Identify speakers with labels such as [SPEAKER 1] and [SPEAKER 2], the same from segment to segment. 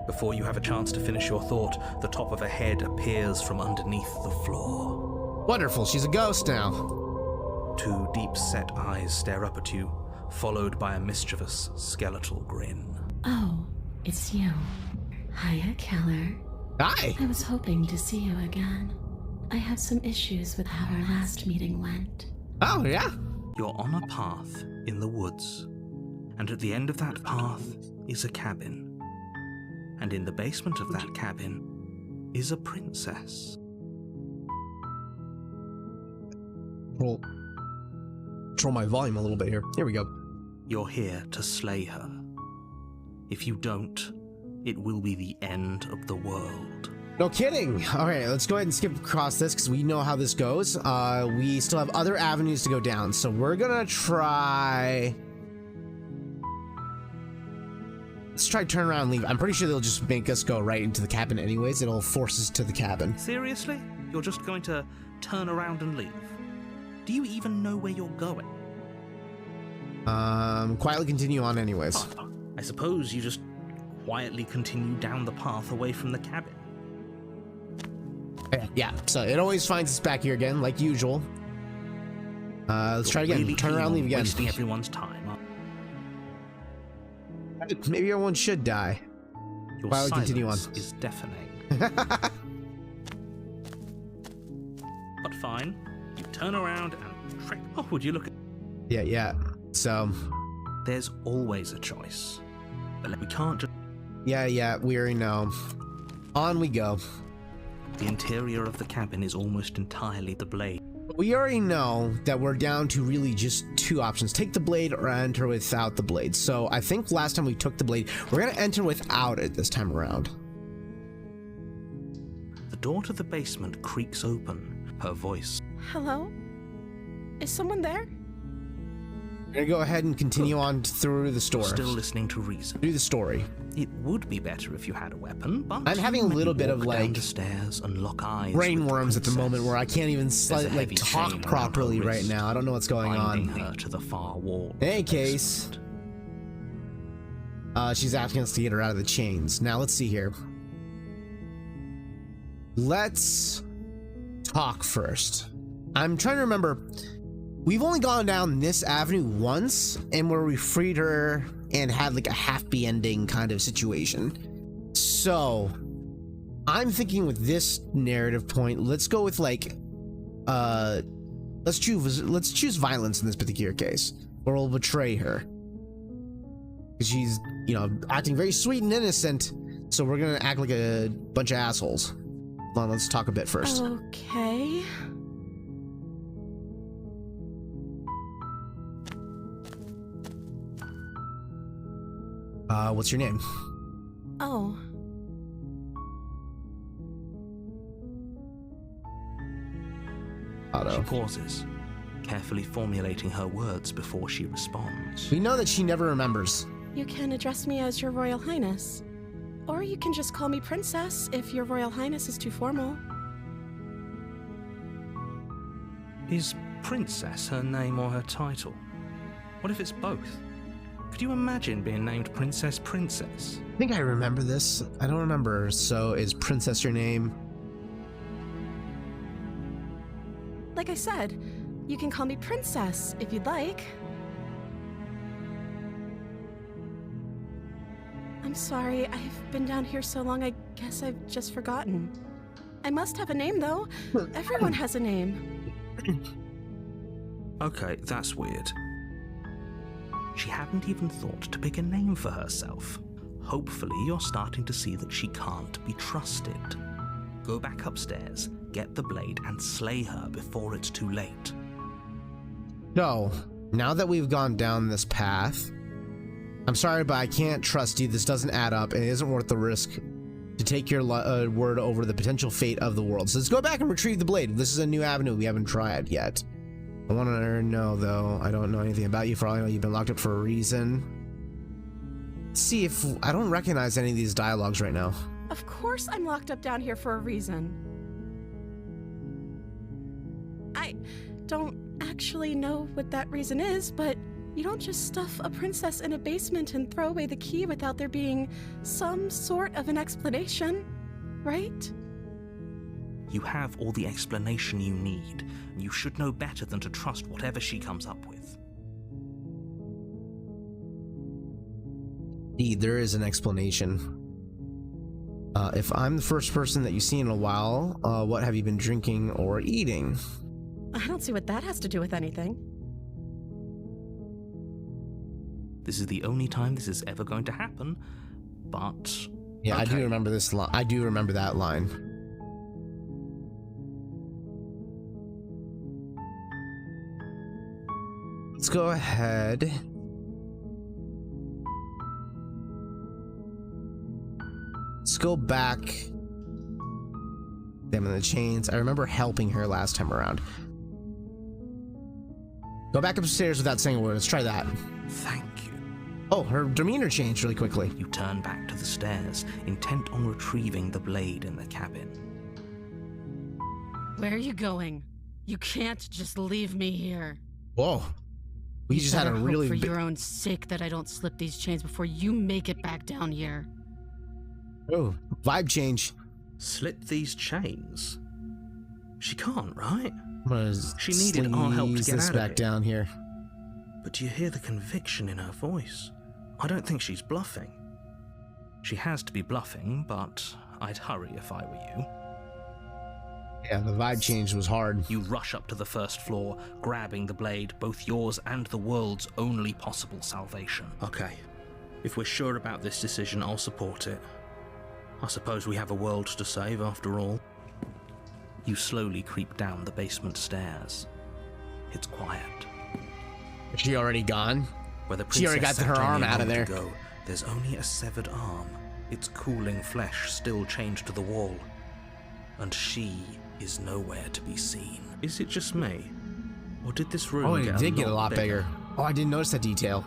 [SPEAKER 1] Before you have a chance to finish your thought, the top of a head appears from underneath the floor.
[SPEAKER 2] Wonderful, she's a ghost now.
[SPEAKER 1] Two deep-set eyes stare up at you, followed by a mischievous, skeletal grin.
[SPEAKER 3] Oh, it's you. Hiya, Keller.
[SPEAKER 2] Hi.
[SPEAKER 3] I was hoping to see you again. I have some issues with how our last meeting went.
[SPEAKER 2] Oh, yeah?
[SPEAKER 1] You're on a path in the woods, and at the end of that path is a cabin. And in the basement of that cabin is a princess.
[SPEAKER 2] Control my volume a little bit here. Here we go.
[SPEAKER 1] You're here to slay her. If you don't, it will be the end of the world.
[SPEAKER 2] No kidding. All right, let's go ahead and skip across this because we know how this goes. We still have other avenues to go down, so we're gonna try. Let's try turn around and leave. I'm pretty sure they'll just make us go right into the cabin anyways. It'll force us to the cabin.
[SPEAKER 1] Seriously? You're just going to turn around and leave? Do you even know where you're going?
[SPEAKER 2] Quietly continue on anyways.
[SPEAKER 1] Oh, I suppose you just quietly continue down the path away from the cabin.
[SPEAKER 2] Yeah, so it always finds us back here again, like usual. Let's try again.
[SPEAKER 1] Really
[SPEAKER 2] Turn around, leave again.
[SPEAKER 1] Wasting everyone's time.
[SPEAKER 2] Maybe everyone should die.
[SPEAKER 1] Your
[SPEAKER 2] While we
[SPEAKER 1] silence
[SPEAKER 2] continue on.
[SPEAKER 1] is deafening. But fine. You turn around and trek. Oh, would you look at...
[SPEAKER 2] Yeah. So...
[SPEAKER 1] There's always a choice. But we can't just...
[SPEAKER 2] Yeah, we already know. On we go.
[SPEAKER 1] The interior of the cabin is almost entirely the blade.
[SPEAKER 2] We already know that we're down to really just two options. Take the blade or enter without the blade. So I think last time we took the blade, we're going to enter without it this time around.
[SPEAKER 1] The door to the basement creaks open, her voice.
[SPEAKER 4] Hello? Is someone there?
[SPEAKER 2] We're going to go ahead and continue on through the store.
[SPEAKER 1] Still listening to reason.
[SPEAKER 2] Do the story.
[SPEAKER 1] It would be better if you had a weapon, but
[SPEAKER 2] I'm having a little bit of like
[SPEAKER 1] down the stairs and lock eyes
[SPEAKER 2] brain
[SPEAKER 1] with
[SPEAKER 2] worms
[SPEAKER 1] the
[SPEAKER 2] at the moment where I can't even like talk
[SPEAKER 1] chain
[SPEAKER 2] properly
[SPEAKER 1] around her
[SPEAKER 2] right
[SPEAKER 1] wrist,
[SPEAKER 2] now. I don't know what's going
[SPEAKER 1] binding
[SPEAKER 2] on.
[SPEAKER 1] her to the far wall.
[SPEAKER 2] In any case, she's asking us to get her out of the chains. Now let's see here. Let's talk first. I'm trying to remember. We've only gone down this avenue once, and where we freed her and had like a happy ending kind of situation. So I'm thinking with this narrative point, let's go with like let's choose violence in this particular case, or we'll betray her. Because she's, you know, acting very sweet and innocent, so we're gonna act like a bunch of assholes. Hold on, let's talk a bit first.
[SPEAKER 4] Okay.
[SPEAKER 2] What's your name?
[SPEAKER 4] Oh.
[SPEAKER 2] Otto.
[SPEAKER 1] She pauses, carefully formulating her words before she responds.
[SPEAKER 2] We know that she never remembers.
[SPEAKER 4] You can address me as Your Royal Highness. Or you can just call me Princess if Your Royal Highness is too formal.
[SPEAKER 1] Is Princess her name or her title? What if it's both? Could you imagine being named Princess?
[SPEAKER 2] I think I remember this. I don't remember. So is Princess your name?
[SPEAKER 4] Like I said, you can call me Princess if you'd like. I'm sorry, I've been down here so long, I guess I've just forgotten. I must have a name, though. Everyone has a name.
[SPEAKER 1] Okay, that's weird. She hadn't even thought to pick a name for herself. Hopefully you're starting to see that she can't be trusted. Go back upstairs, get the blade, and slay her before it's too late.
[SPEAKER 2] No. Now that we've gone down this path, I'm sorry, but I can't trust you. This doesn't add up, and it isn't worth the risk to take your word over the potential fate of the world. So let's go back and retrieve the blade. This is a new avenue we haven't tried yet. I want to know, though, I don't know anything about you. For all I know, you've been locked up for a reason. Let's see if I don't recognize any of these dialogues right now.
[SPEAKER 4] Of course I'm locked up down here for a reason. I don't actually know what that reason is, but You don't just stuff a princess in a basement and throw away the key without there being some sort of an explanation, right?
[SPEAKER 1] You have all the explanation you need, and you should know better than to trust whatever she comes up with.
[SPEAKER 2] Indeed, there is an explanation. If I'm the first person that you see in a while, what have you been drinking or eating?
[SPEAKER 4] I don't see what that has to do with anything.
[SPEAKER 1] This is the only time this is ever going to happen, but...
[SPEAKER 2] Yeah,
[SPEAKER 1] okay.
[SPEAKER 2] I do remember this line. I do remember that line. Let's go ahead. Let's go back. Them in the chains. I remember helping her last time around. Go back upstairs without saying a word. Let's try that.
[SPEAKER 1] Thank you.
[SPEAKER 2] Oh, her demeanor changed really quickly.
[SPEAKER 1] You turn back to the stairs, intent on retrieving the blade in the cabin.
[SPEAKER 5] Where are you going? You can't just leave me here.
[SPEAKER 2] Whoa. We just had a
[SPEAKER 5] Better
[SPEAKER 2] really
[SPEAKER 5] hope for
[SPEAKER 2] big...
[SPEAKER 5] your own sake that I don't slip these chains before you make it back down here.
[SPEAKER 2] Oh, vibe change.
[SPEAKER 1] Slip these chains? She can't, right?
[SPEAKER 2] I'm gonna
[SPEAKER 1] She needed our help to
[SPEAKER 2] squeeze
[SPEAKER 1] get
[SPEAKER 2] this
[SPEAKER 1] out of
[SPEAKER 2] back
[SPEAKER 1] it.
[SPEAKER 2] down here.
[SPEAKER 1] But do you hear the conviction in her voice? I don't think she's bluffing. She has to be bluffing, but I'd hurry if I were you.
[SPEAKER 2] Yeah, the vibe change was hard.
[SPEAKER 1] You rush up to the first floor, grabbing the blade, both yours and the world's only possible salvation. Okay, if we're sure about this decision, I'll support it. I suppose we have a world to save after all. You slowly creep down the basement stairs. It's quiet.
[SPEAKER 2] Is she already gone?
[SPEAKER 1] Where the
[SPEAKER 2] She already got
[SPEAKER 1] princess
[SPEAKER 2] her
[SPEAKER 1] sat
[SPEAKER 2] arm
[SPEAKER 1] only a
[SPEAKER 2] out of
[SPEAKER 1] moment
[SPEAKER 2] there.
[SPEAKER 1] ago, there's only a severed arm, its cooling flesh still chained to the wall. And she is nowhere to be seen. Is it just me? Or did this room
[SPEAKER 2] Oh, it did get a lot
[SPEAKER 1] bigger?
[SPEAKER 2] bigger. Oh, I didn't notice that detail.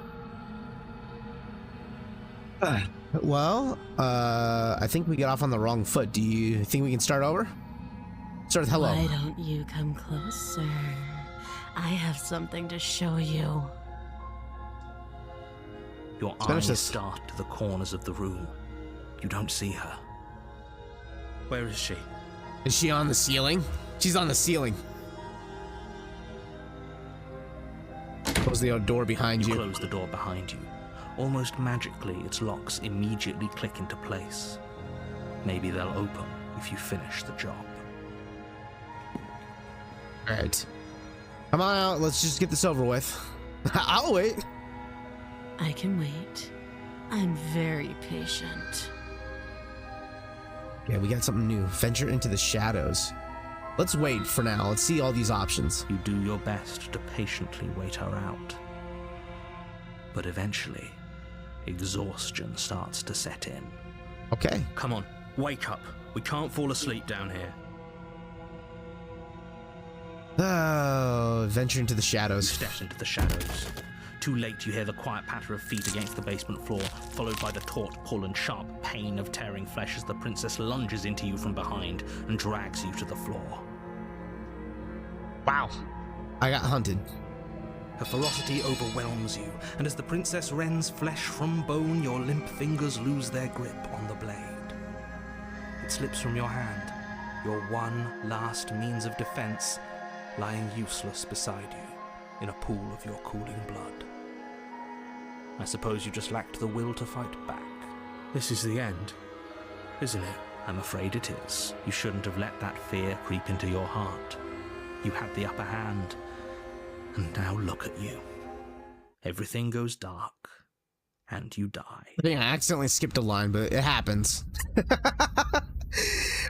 [SPEAKER 2] Well, I think we got off on the wrong foot. Do you think we can start over? Start with hello.
[SPEAKER 5] Why don't you come closer? I have something to show you.
[SPEAKER 1] Your
[SPEAKER 2] finish
[SPEAKER 1] eyes
[SPEAKER 2] this.
[SPEAKER 1] dart to the corners of the room. You don't see her. Where is she?
[SPEAKER 2] Is she on the ceiling? She's on the ceiling. Close the door behind
[SPEAKER 1] You
[SPEAKER 2] you.
[SPEAKER 1] close the door behind you. Almost magically, its locks immediately click into place. Maybe they'll open if you finish the job.
[SPEAKER 2] Alright. Come on out, let's just get this over with. I'll wait.
[SPEAKER 5] I can wait. I'm very patient.
[SPEAKER 2] Yeah, we got something new. Venture into the shadows. Let's wait for now. Let's see all these options.
[SPEAKER 1] You do your best to patiently wait her out. But eventually, exhaustion starts to set in.
[SPEAKER 2] Okay.
[SPEAKER 1] Come on, wake up. We can't fall asleep down here.
[SPEAKER 2] Oh, venture into the
[SPEAKER 1] You
[SPEAKER 2] shadows.
[SPEAKER 1] step into the shadows. Too late, you hear the quiet patter of feet against the basement floor, followed by the taut pull and sharp pain of tearing flesh as the princess lunges into you from behind and drags you to the floor.
[SPEAKER 2] Wow. I got hunted.
[SPEAKER 1] Her ferocity overwhelms you, and as the princess rends flesh from bone, your limp fingers lose their grip on the blade. It slips from your hand, your one last means of defense, lying useless beside you in a pool of your cooling blood. I suppose you just lacked the will to fight back. This is the end, isn't it? I'm afraid it is. You shouldn't have let that fear creep into your heart. You had the upper hand, and now look at you. Everything goes dark, and you die.
[SPEAKER 2] I think I accidentally skipped a line, but it happens.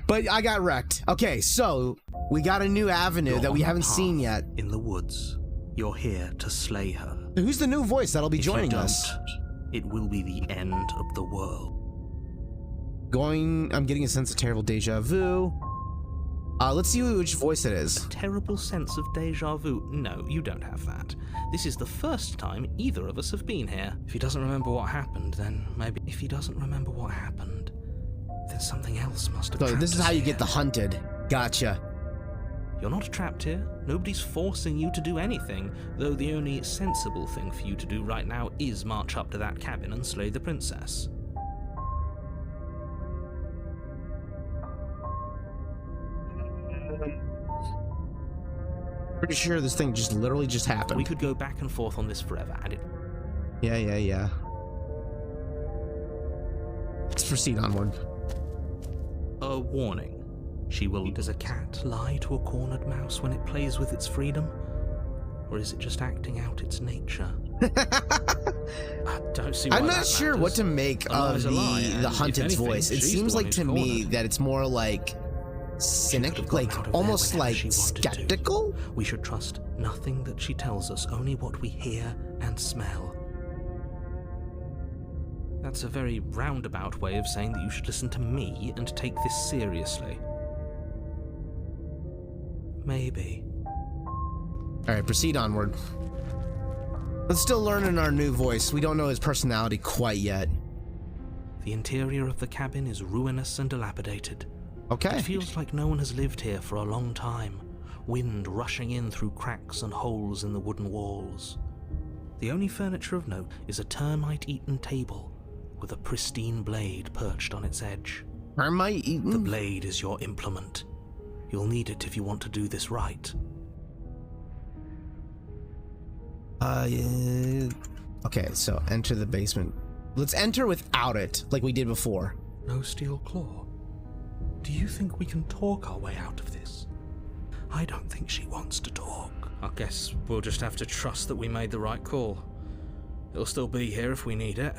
[SPEAKER 2] But I got wrecked. Okay, so we got a new avenue
[SPEAKER 1] You're
[SPEAKER 2] that we
[SPEAKER 1] on the
[SPEAKER 2] haven't seen
[SPEAKER 1] path
[SPEAKER 2] yet.
[SPEAKER 1] In the woods, you're here to slay her.
[SPEAKER 2] Who's the new voice that'll be
[SPEAKER 1] If you
[SPEAKER 2] joining
[SPEAKER 1] don't,
[SPEAKER 2] us?
[SPEAKER 1] it will be the end of the world.
[SPEAKER 2] I'm getting a sense of terrible deja vu. Let's see which voice it is.
[SPEAKER 1] Terrible sense of deja vu. No, you don't have that. This is the first time either of us have been here. If he doesn't remember what happened, then maybe... If he doesn't remember what happened, then something else must have
[SPEAKER 2] So
[SPEAKER 1] trapped
[SPEAKER 2] this is
[SPEAKER 1] us
[SPEAKER 2] how you
[SPEAKER 1] here.
[SPEAKER 2] get the hunted. Gotcha.
[SPEAKER 1] You're not trapped here. Nobody's forcing you to do anything, though the only sensible thing for you to do right now is march up to that cabin and slay the princess.
[SPEAKER 2] Pretty sure this thing just literally just happened.
[SPEAKER 1] We could go back and forth on this forever, and it...
[SPEAKER 2] Yeah. Let's proceed onward.
[SPEAKER 1] A warning. She will... Does a cat lie to a cornered mouse when it plays with its freedom? Or is it just acting out its nature? I don't see why
[SPEAKER 2] I'm not
[SPEAKER 1] that
[SPEAKER 2] sure
[SPEAKER 1] matters.
[SPEAKER 2] what to make
[SPEAKER 1] A lie's
[SPEAKER 2] of
[SPEAKER 1] a lie,
[SPEAKER 2] the
[SPEAKER 1] and if
[SPEAKER 2] Hunted's
[SPEAKER 1] anything,
[SPEAKER 2] voice. It
[SPEAKER 1] she's
[SPEAKER 2] seems
[SPEAKER 1] the one
[SPEAKER 2] like to
[SPEAKER 1] who's
[SPEAKER 2] me
[SPEAKER 1] cornered.
[SPEAKER 2] that it's more like cynic, like almost like skeptical.
[SPEAKER 1] We should trust nothing that she tells us, only what we hear and smell. That's a very roundabout way of saying that you should listen to me and take this seriously. Maybe.
[SPEAKER 2] Alright, proceed onward. Let's still learning our new voice. We don't know his personality quite yet.
[SPEAKER 1] The interior of the cabin is ruinous and dilapidated.
[SPEAKER 2] Okay.
[SPEAKER 1] It feels like no one has lived here for a long time, wind rushing in through cracks and holes in the wooden walls. The only furniture of note is a termite-eaten table with a pristine blade perched on its edge.
[SPEAKER 2] Termite eaten?
[SPEAKER 1] The blade is your implement. You'll need it if you want to do this right.
[SPEAKER 2] Okay, so enter the basement. Let's enter without it, like we did before.
[SPEAKER 1] No steel claw. Do you think we can talk our way out of this? I don't think she wants to talk. I guess we'll just have to trust that we made the right call. It'll still be here if we need it.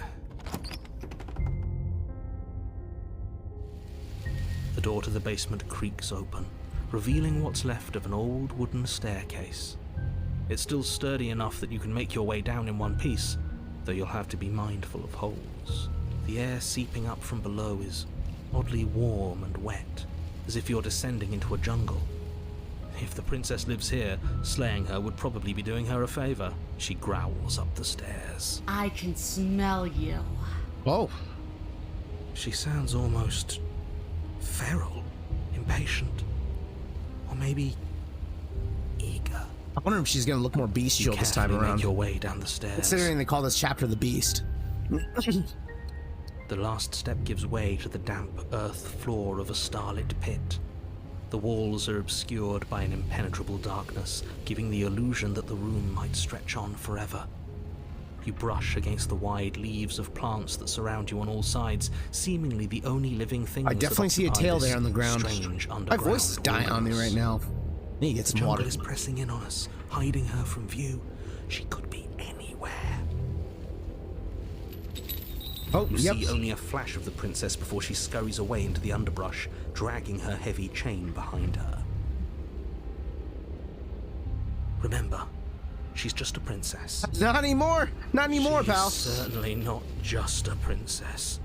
[SPEAKER 1] The door to the basement creaks open, revealing what's left of an old wooden staircase. It's still sturdy enough that you can make your way down in one piece, though you'll have to be mindful of holes. The air seeping up from below is oddly warm and wet, as if you're descending into a jungle. If the princess lives here, slaying her would probably be doing her a favor. She growls up the stairs.
[SPEAKER 5] I can smell you.
[SPEAKER 2] Whoa.
[SPEAKER 1] She sounds almost feral, impatient, or maybe eager.
[SPEAKER 2] I wonder if she's gonna look more bestial this time
[SPEAKER 1] carefully
[SPEAKER 2] around.
[SPEAKER 1] Make your way down the stairs.
[SPEAKER 2] Considering they call this chapter the Beast.
[SPEAKER 1] The last step gives way to the damp earth floor of a starlit pit. The walls are obscured by an impenetrable darkness, giving the illusion that the room might stretch on forever. You brush against the wide leaves of plants that surround you on all sides, seemingly the only living things.
[SPEAKER 2] I definitely see a tail there on the ground. My voice is dying on me right now. I need to get some water.
[SPEAKER 1] The jungle is pressing in on us, hiding her from view. She could be anywhere.
[SPEAKER 2] Oh,
[SPEAKER 1] You
[SPEAKER 2] yep.
[SPEAKER 1] see only a flash of the princess before she scurries away into the underbrush, dragging her heavy chain behind her. Remember, she's just a princess.
[SPEAKER 2] Not anymore. Not anymore,
[SPEAKER 1] She's
[SPEAKER 2] pal.
[SPEAKER 1] certainly not just a princess.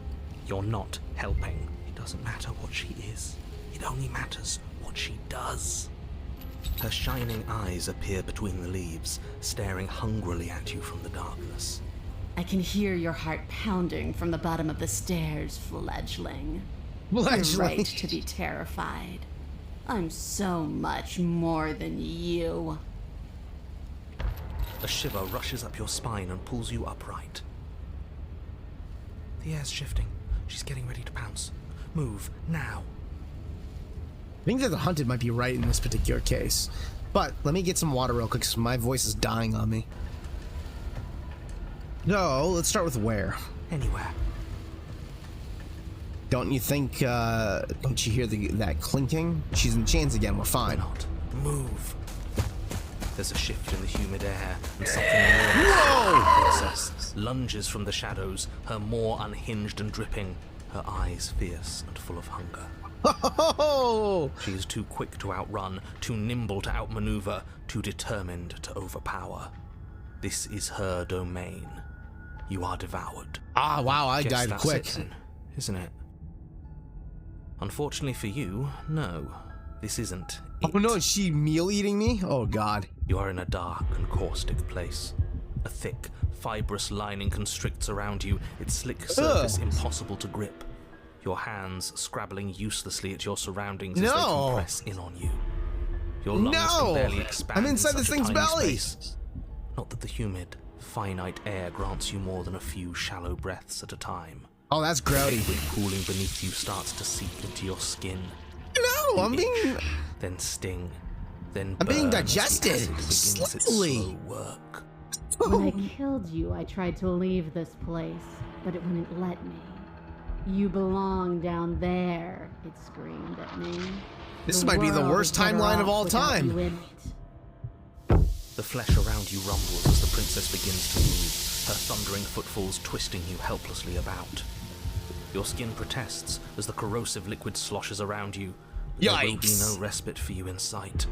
[SPEAKER 1] You're not helping. It doesn't matter what she is. It only matters what she does. Her shining eyes appear between the leaves, staring hungrily at you from the darkness.
[SPEAKER 5] I can hear your heart pounding from the bottom of the stairs, fledgling. You're right to be terrified. I'm so much more than you.
[SPEAKER 1] A shiver rushes up your spine and pulls you upright. The air's shifting. She's getting ready to pounce. Move, now.
[SPEAKER 2] I think that the Hunted might be right in this particular case. But let me get some water real quick because my voice is dying on me. No, let's start with where.
[SPEAKER 1] Anywhere.
[SPEAKER 2] Don't you think, don't you hear that clinking? She's in chains again, we're fine.
[SPEAKER 1] Not. Move. There's a shift in the humid air, and something more. The princess lunges from the shadows, her maw unhinged and dripping, her eyes fierce and full of hunger.
[SPEAKER 2] Oh!
[SPEAKER 1] She is too quick to outrun, too nimble to outmaneuver, too determined to overpower. This is her domain. You are devoured.
[SPEAKER 2] Ah, wow, I
[SPEAKER 1] Guess
[SPEAKER 2] died
[SPEAKER 1] that's
[SPEAKER 2] quick.
[SPEAKER 1] it then, isn't it? Unfortunately for you, no. This isn't it.
[SPEAKER 2] Oh no, is she meal eating me? Oh god.
[SPEAKER 1] You are in a dark and caustic place. A thick, fibrous lining constricts around you, its slick surface impossible to grip. Your hands scrabbling uselessly at your surroundings as they compress in on you. Your lungs can barely expand.
[SPEAKER 2] I'm inside this thing's belly.
[SPEAKER 1] Space. Not that the humid, finite air grants you more than a few shallow breaths at a time.
[SPEAKER 2] Oh, that's grody.
[SPEAKER 1] Liquid cooling beneath you starts to seep into your skin.
[SPEAKER 2] No, I'm being...
[SPEAKER 1] Then sting. Then
[SPEAKER 2] I'm being
[SPEAKER 1] burn as the
[SPEAKER 2] digested
[SPEAKER 1] acid begins its
[SPEAKER 2] slowly.
[SPEAKER 1] slow work.
[SPEAKER 5] When I killed you, I tried to leave this place, but it wouldn't let me. You belong down there, it screamed at me.
[SPEAKER 2] This might be the worst timeline of all time.
[SPEAKER 1] The flesh around you rumbles as the princess begins to move, her thundering footfalls twisting you helplessly about. Your skin protests as the corrosive liquid sloshes around you, but there will be no respite for you in sight.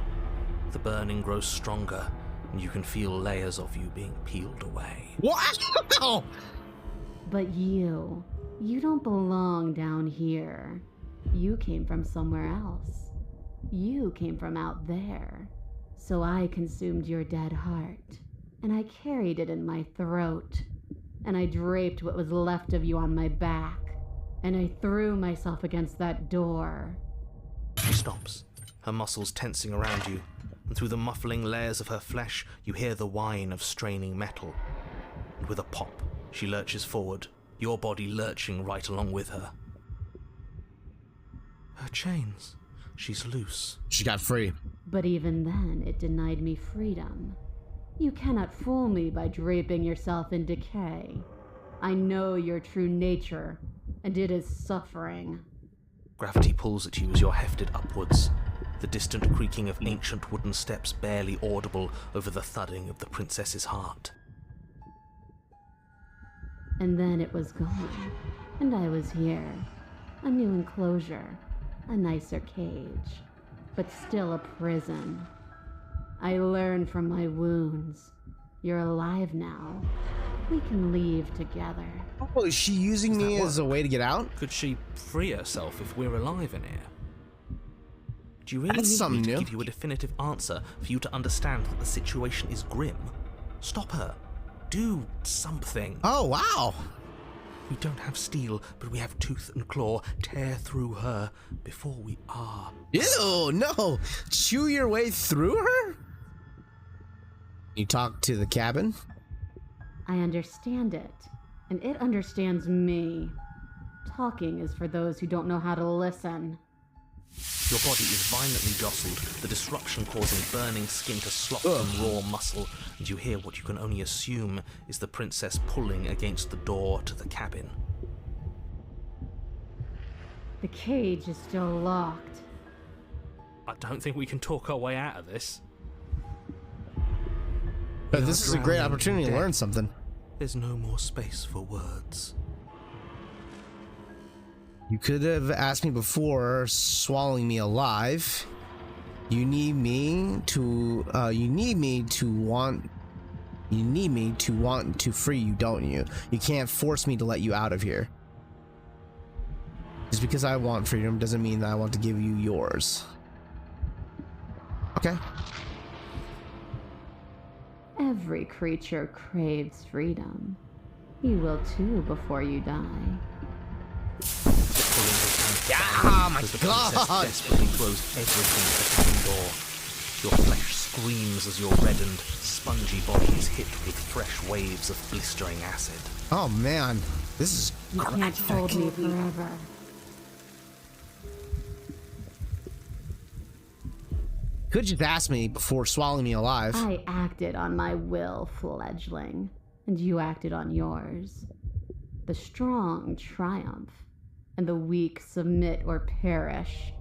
[SPEAKER 1] The burning grows stronger, and you can feel layers of you being peeled away.
[SPEAKER 2] Wow!
[SPEAKER 5] But you don't belong down here. You came from somewhere else. You came from out there. So I consumed your dead heart, and I carried it in my throat, and I draped what was left of you on my back, and I threw myself against that door.
[SPEAKER 1] She stops, her muscles tensing around you, and through the muffling layers of her flesh, you hear the whine of straining metal. And with a pop, she lurches forward, your body lurching right along with her. Her chains. She's loose.
[SPEAKER 2] She got free.
[SPEAKER 5] But even then, it denied me freedom. You cannot fool me by draping yourself in decay. I know your true nature, and it is suffering.
[SPEAKER 1] Gravity pulls at you as you're hefted upwards, the distant creaking of ancient wooden steps barely audible over the thudding of the princess's heart.
[SPEAKER 5] And then it was gone, and I was here. A new enclosure, a nicer cage, but still a prison. I learned from my wounds. You're alive now. We can leave together.
[SPEAKER 2] Oh, is she using me as a way to get out?
[SPEAKER 1] Could she free herself if we're alive in here? Do you really
[SPEAKER 2] That's
[SPEAKER 1] need
[SPEAKER 2] something
[SPEAKER 1] me to
[SPEAKER 2] new.
[SPEAKER 1] give you a definitive answer for you to understand that the situation is grim? Stop her. Do something.
[SPEAKER 2] Oh, wow.
[SPEAKER 1] We don't have steel, but we have tooth and claw. Tear through her before we are.
[SPEAKER 2] Ew, no. Chew your way through her? You talk to the cabin?
[SPEAKER 5] I understand it, and it understands me. Talking is for those who don't know how to listen.
[SPEAKER 1] Your body is violently jostled, the disruption causing burning skin to slop from raw muscle, and you hear what you can only assume is the princess pulling against the door to the cabin.
[SPEAKER 5] The cage is still locked.
[SPEAKER 1] I don't think we can talk our way out of this.
[SPEAKER 2] But this is a great opportunity to learn something.
[SPEAKER 1] There's no more space for words.
[SPEAKER 2] You could have asked me before swallowing me alive. You need me to want to free you, don't you? You can't force me to let you out of here. Just because I want freedom doesn't mean that I want to give you yours. Okay.
[SPEAKER 5] Every creature craves freedom. You will too before you die.
[SPEAKER 2] Oh my
[SPEAKER 1] as the
[SPEAKER 2] God!
[SPEAKER 1] princess desperately throws everything at the cabin door. Your flesh screams as your reddened, spongy body is hit with fresh waves of blistering acid.
[SPEAKER 2] Oh man, this is
[SPEAKER 5] You can't hold me forever.
[SPEAKER 2] Could just ask me before swallowing me alive.
[SPEAKER 5] I acted on my will, fledgling, and you acted on yours. The strong triumph, and the weak submit or perish.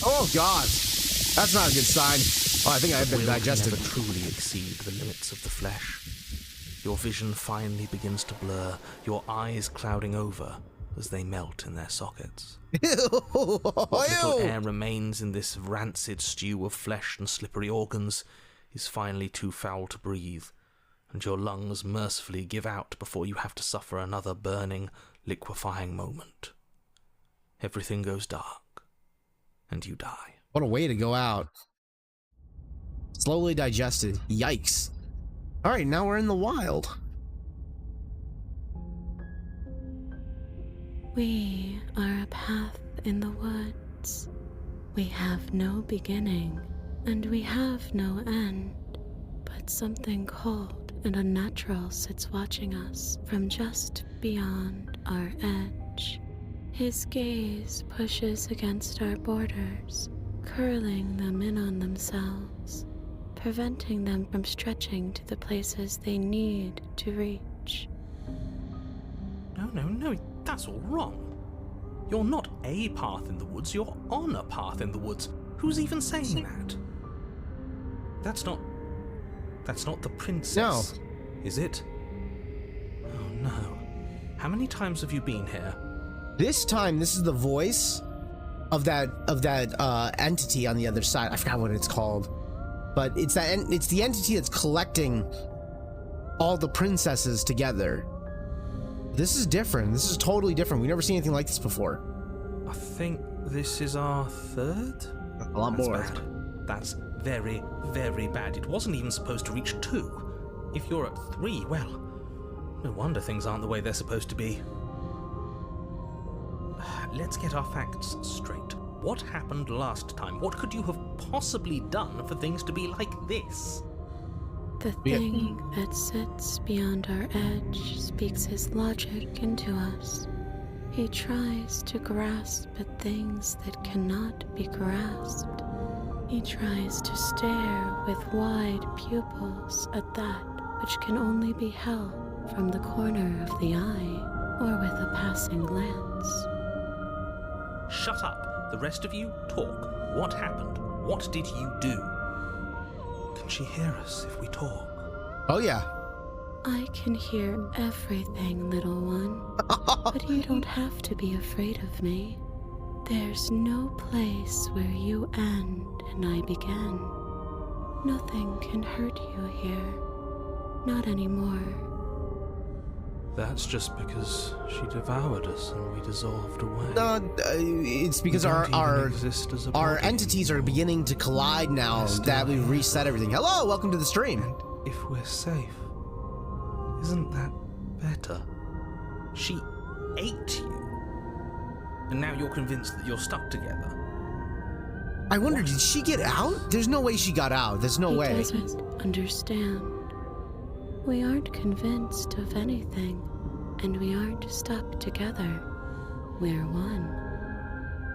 [SPEAKER 2] Oh God, that's not a good sign. Oh, I think I've been digested.
[SPEAKER 1] Never truly exceed the limits of the flesh. Your vision finally begins to blur, your eyes clouding over as they melt in their sockets. What little air remains in this rancid stew of flesh and slippery organs is finally too foul to breathe, and your lungs mercifully give out before you have to suffer another burning, liquefying moment. Everything goes dark, and you die.
[SPEAKER 2] What a way to go out. Slowly digested. Yikes. Alright, now we're in the wild.
[SPEAKER 4] We are a path in the woods,
[SPEAKER 3] We have no beginning, and we have no end, but something cold and unnatural sits watching us from just beyond our edge. His gaze pushes against our borders, curling them in on themselves, preventing them from stretching to the places they need to reach.
[SPEAKER 1] No, that's all wrong. You're not a path in the woods, you're on a path in the woods. Who's even saying that? That's not the princess.
[SPEAKER 2] No.
[SPEAKER 1] Is it? Oh no. How many times have you been here?
[SPEAKER 2] This time, this is the voice of that entity on the other side. I forgot what it's called, but it's the entity that's collecting all the princesses together. This is different. This is totally different. We've never seen anything like this before.
[SPEAKER 1] I think this is our third?
[SPEAKER 2] A lot
[SPEAKER 1] That's
[SPEAKER 2] more.
[SPEAKER 1] bad. That's very, very bad. It wasn't even supposed to reach 2. If you're at 3, well, no wonder things aren't the way they're supposed to be. Let's get our facts straight. What happened last time? What could you have possibly done for things to be like this?
[SPEAKER 3] The thing that sits beyond our edge speaks his logic into us. He tries to grasp at things that cannot be grasped. He tries to stare with wide pupils at that which can only be held from the corner of the eye or with a passing glance.
[SPEAKER 1] Shut up. The rest of you, talk. What happened? What did you do? Can she hear us if we talk?
[SPEAKER 2] Oh yeah.
[SPEAKER 3] I can hear everything, little one. But you don't have to be afraid of me. There's no place where you end and I begin. Nothing can hurt you here. Not anymore.
[SPEAKER 1] That's just because she devoured us and we dissolved away.
[SPEAKER 2] It's because
[SPEAKER 1] We don't even
[SPEAKER 2] our
[SPEAKER 1] exist as a body.
[SPEAKER 2] entities are beginning to collide now that we've reset everything. Hello, welcome to the stream.
[SPEAKER 1] And if we're safe, isn't that better? She ate you. And now you're convinced that you're stuck together.
[SPEAKER 2] I wonder, did she get out? There's no way she got out. There's no way.
[SPEAKER 3] He doesn't understand. We aren't convinced of anything, and we aren't stuck together. We're one.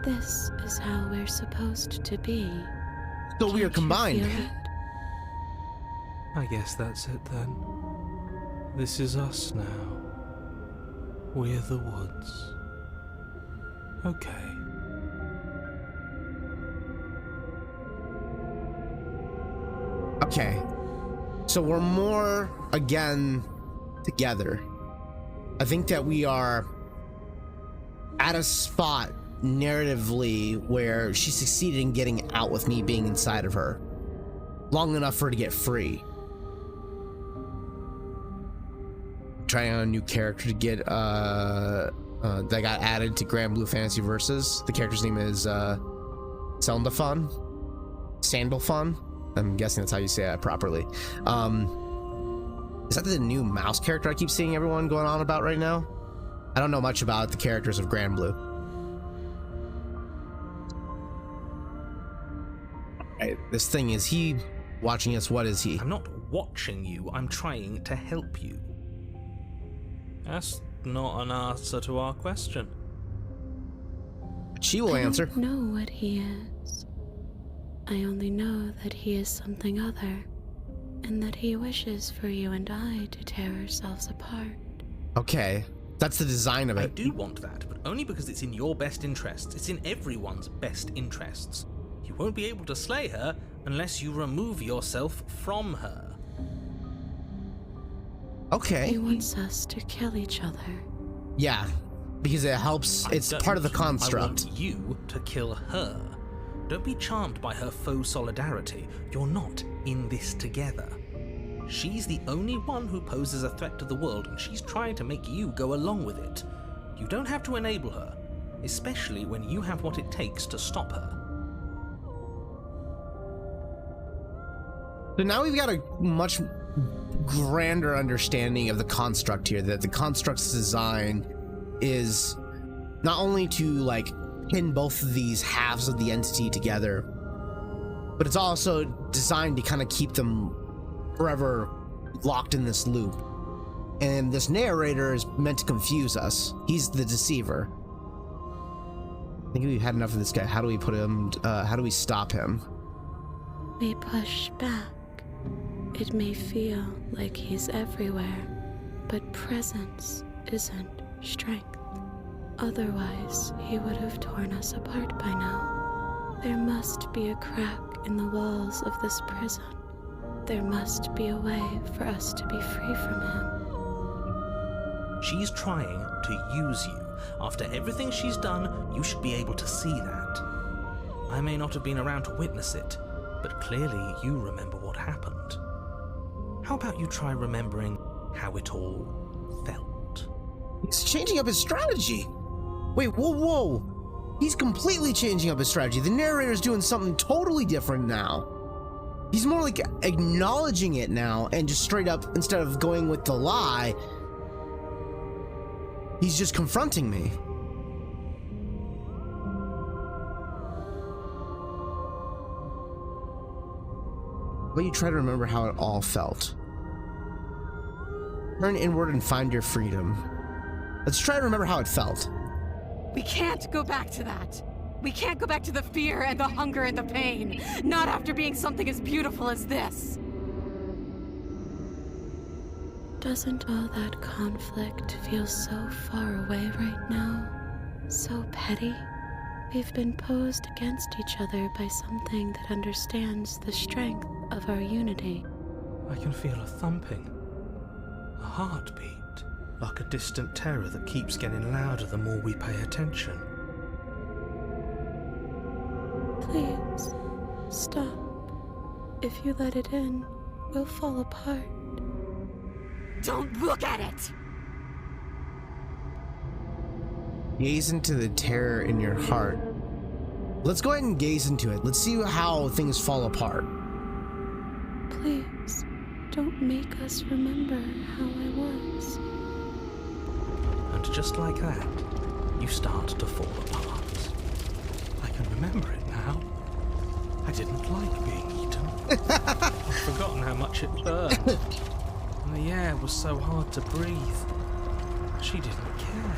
[SPEAKER 3] This is how we're supposed to be.
[SPEAKER 2] So we are
[SPEAKER 3] Can't you
[SPEAKER 2] combined.
[SPEAKER 3] feel it?
[SPEAKER 1] I guess that's it then. This is us now. We're the woods. Okay.
[SPEAKER 2] Okay. So we're more, again, together. I think that we are at a spot narratively where she succeeded in getting out with me being inside of her. Long enough for her to get free. Trying on a new character to get, that got added to Grand Blue Fantasy Versus. The character's name is, Sandalfon? I'm guessing that's how you say that properly. Is that the new mouse character I keep seeing everyone going on about right now? I don't know much about the characters of Grand Blue. Right, this thing, is he watching us? What is he?
[SPEAKER 1] I'm not watching you, I'm trying to help you. That's not an answer to our question.
[SPEAKER 2] She will answer.
[SPEAKER 3] I don't know what he is. I only know that he is something other, and that he wishes for you and I to tear ourselves apart.
[SPEAKER 2] Okay, that's the design of
[SPEAKER 1] I
[SPEAKER 2] it.
[SPEAKER 1] do want that, but only because it's in your best interests. It's in everyone's best interests. You won't be able to slay her unless you remove yourself from her.
[SPEAKER 2] Okay.
[SPEAKER 3] He wants us to kill each other.
[SPEAKER 2] Yeah, because it helps. It's part of the construct.
[SPEAKER 1] I want you to kill her. Don't be charmed by her faux solidarity. You're not in this together. She's the only one who poses a threat to the world, and she's trying to make you go along with it. You don't have to enable her, especially when you have what it takes to stop her.
[SPEAKER 2] So now we've got a much grander understanding of the construct here, that the construct's design is not only to like pin both of these halves of the entity together, but it's also designed to kind of keep them forever locked in this loop. And this narrator is meant to confuse us. He's the deceiver. I think we've had enough of this guy. How do we put him, how do we stop him?
[SPEAKER 3] We push back. It may feel like he's everywhere, but presence isn't strength. Otherwise, he would have torn us apart by now. There must be a crack in the walls of this prison. There must be a way for us to be free from him.
[SPEAKER 1] She's trying to use you. After everything she's done, you should be able to see that. I may not have been around to witness it, but clearly you remember what happened. How about you try remembering how it all felt?
[SPEAKER 2] He's changing up his strategy. Wait, whoa. He's completely changing up his strategy. The narrator's doing something totally different now. He's more like acknowledging it now and just straight up, instead of going with the lie, he's just confronting me. But you try to remember how it all felt. Turn inward and find your freedom. Let's try to remember how it felt.
[SPEAKER 5] We can't go back to that. We can't go back to the fear and the hunger and the pain. Not after being something as beautiful as this.
[SPEAKER 3] Doesn't all that conflict feel so far away right now? So petty? We've been posed against each other by something that understands the strength of our unity.
[SPEAKER 1] I can feel a thumping, a heartbeat, like a distant terror that keeps getting louder the more we pay attention.
[SPEAKER 3] Please, stop. If you let it in, we'll fall apart.
[SPEAKER 5] Don't look at it!
[SPEAKER 2] Gaze into the terror in your heart. Let's go ahead and gaze into it. Let's see how things fall apart.
[SPEAKER 3] Please, don't make us remember how I was.
[SPEAKER 1] And just like that, you start to fall apart. I can remember it now. I didn't like being eaten. I've forgotten how much it burned. And the air was so hard to breathe. She didn't care.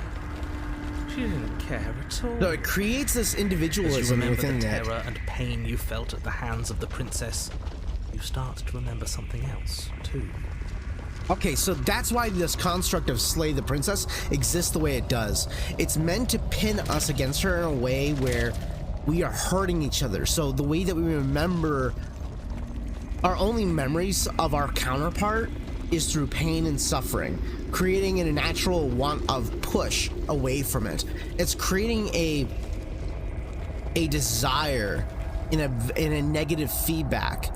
[SPEAKER 1] She didn't care at all.
[SPEAKER 2] No, it creates this individualism
[SPEAKER 1] As you remember
[SPEAKER 2] within
[SPEAKER 1] the
[SPEAKER 2] that.
[SPEAKER 1] terror and pain you felt at the hands of the princess, you start to remember something else, too.
[SPEAKER 2] Okay, so that's why this construct of slay the princess exists the way it does. It's meant to pin us against her in a way where we are hurting each other. So the way that we remember our only memories of our counterpart is through pain and suffering, creating a natural want of push away from it. It's creating a desire in a negative feedback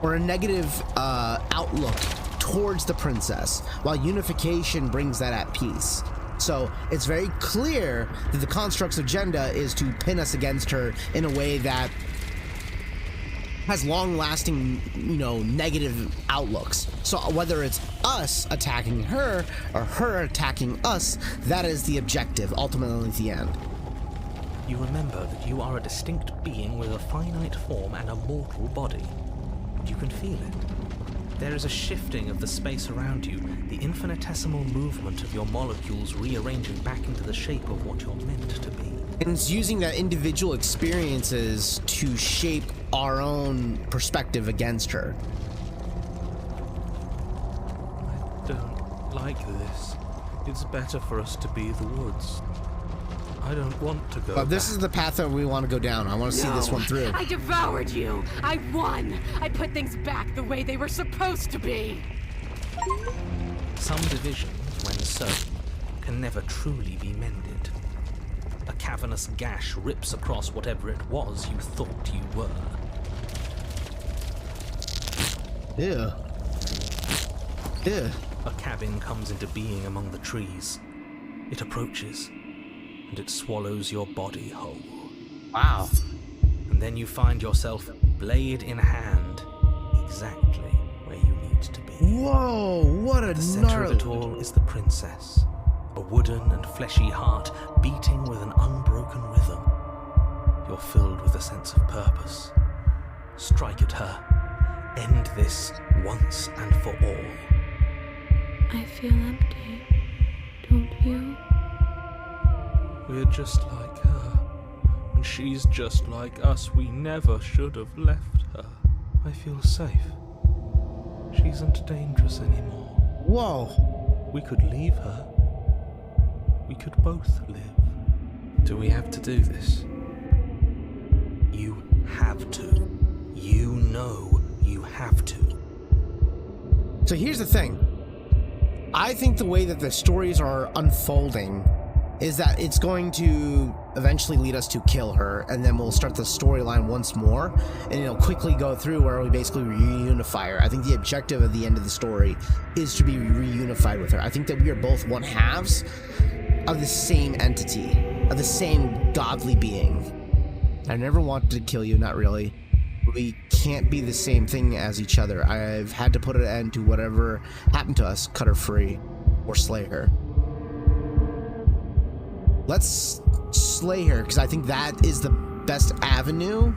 [SPEAKER 2] or a negative outlook towards the princess, while unification brings that at peace. So it's very clear that the construct's agenda is to pin us against her in a way that has long-lasting, negative outlooks. So whether it's us attacking her or her attacking us, that is the objective, ultimately at the end.
[SPEAKER 1] You remember that you are a distinct being with a finite form and a mortal body. You can feel it. There is a shifting of the space around you, the infinitesimal movement of your molecules rearranging back into the shape of what you're meant to be.
[SPEAKER 2] And it's using that individual experiences to shape our own perspective against her.
[SPEAKER 1] I don't like this. It's better for us to be the woods. I don't want to go
[SPEAKER 2] But this
[SPEAKER 1] back.
[SPEAKER 2] is the path that we want to go down. I want to see this one through.
[SPEAKER 5] I devoured you! I won! I put things back the way they were supposed to be!
[SPEAKER 1] Some divisions, when sown, can never truly be mended. A cavernous gash rips across whatever it was you thought you were.
[SPEAKER 2] Yeah. Yeah.
[SPEAKER 1] A cabin comes into being among the trees. It approaches, and it swallows your body whole.
[SPEAKER 2] Wow.
[SPEAKER 1] And then you find yourself, blade in hand, exactly where you need to be.
[SPEAKER 2] Whoa, what a
[SPEAKER 1] At the center of it
[SPEAKER 2] gnarly...
[SPEAKER 1] all is the princess, a wooden and fleshy heart beating with an unbroken rhythm. You're filled with a sense of purpose. Strike at her. End this once and for all.
[SPEAKER 3] I feel empty, don't you?
[SPEAKER 1] We're just like her. And she's just like us. We never should have left her. I feel safe. She isn't dangerous anymore.
[SPEAKER 2] Whoa.
[SPEAKER 1] We could leave her. We could both live. Do we have to do this? You have to. You know you have to.
[SPEAKER 2] So here's the thing. I think the way that the stories are unfolding is that it's going to eventually lead us to kill her, and then we'll start the storyline once more, and it'll quickly go through where we basically reunify her. I think the objective at the end of the story is to be reunified with her. I think that we are both one halves of the same entity, of the same godly being. I never wanted to kill you, not really. We can't be the same thing as each other. I've had to put an end to whatever happened to us, cut her free, or slay her. Let's slay her, because I think that is the best avenue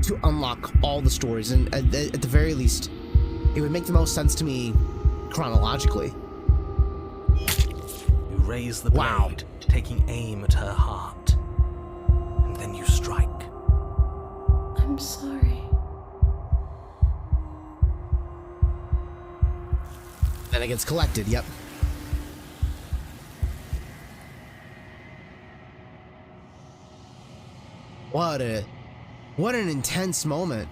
[SPEAKER 2] to unlock all the stories, and at the very least, it would make the most sense to me chronologically.
[SPEAKER 1] You raise the blade, taking aim at her heart, and then you strike.
[SPEAKER 3] I'm sorry.
[SPEAKER 2] Then it gets collected, yep. What an intense moment.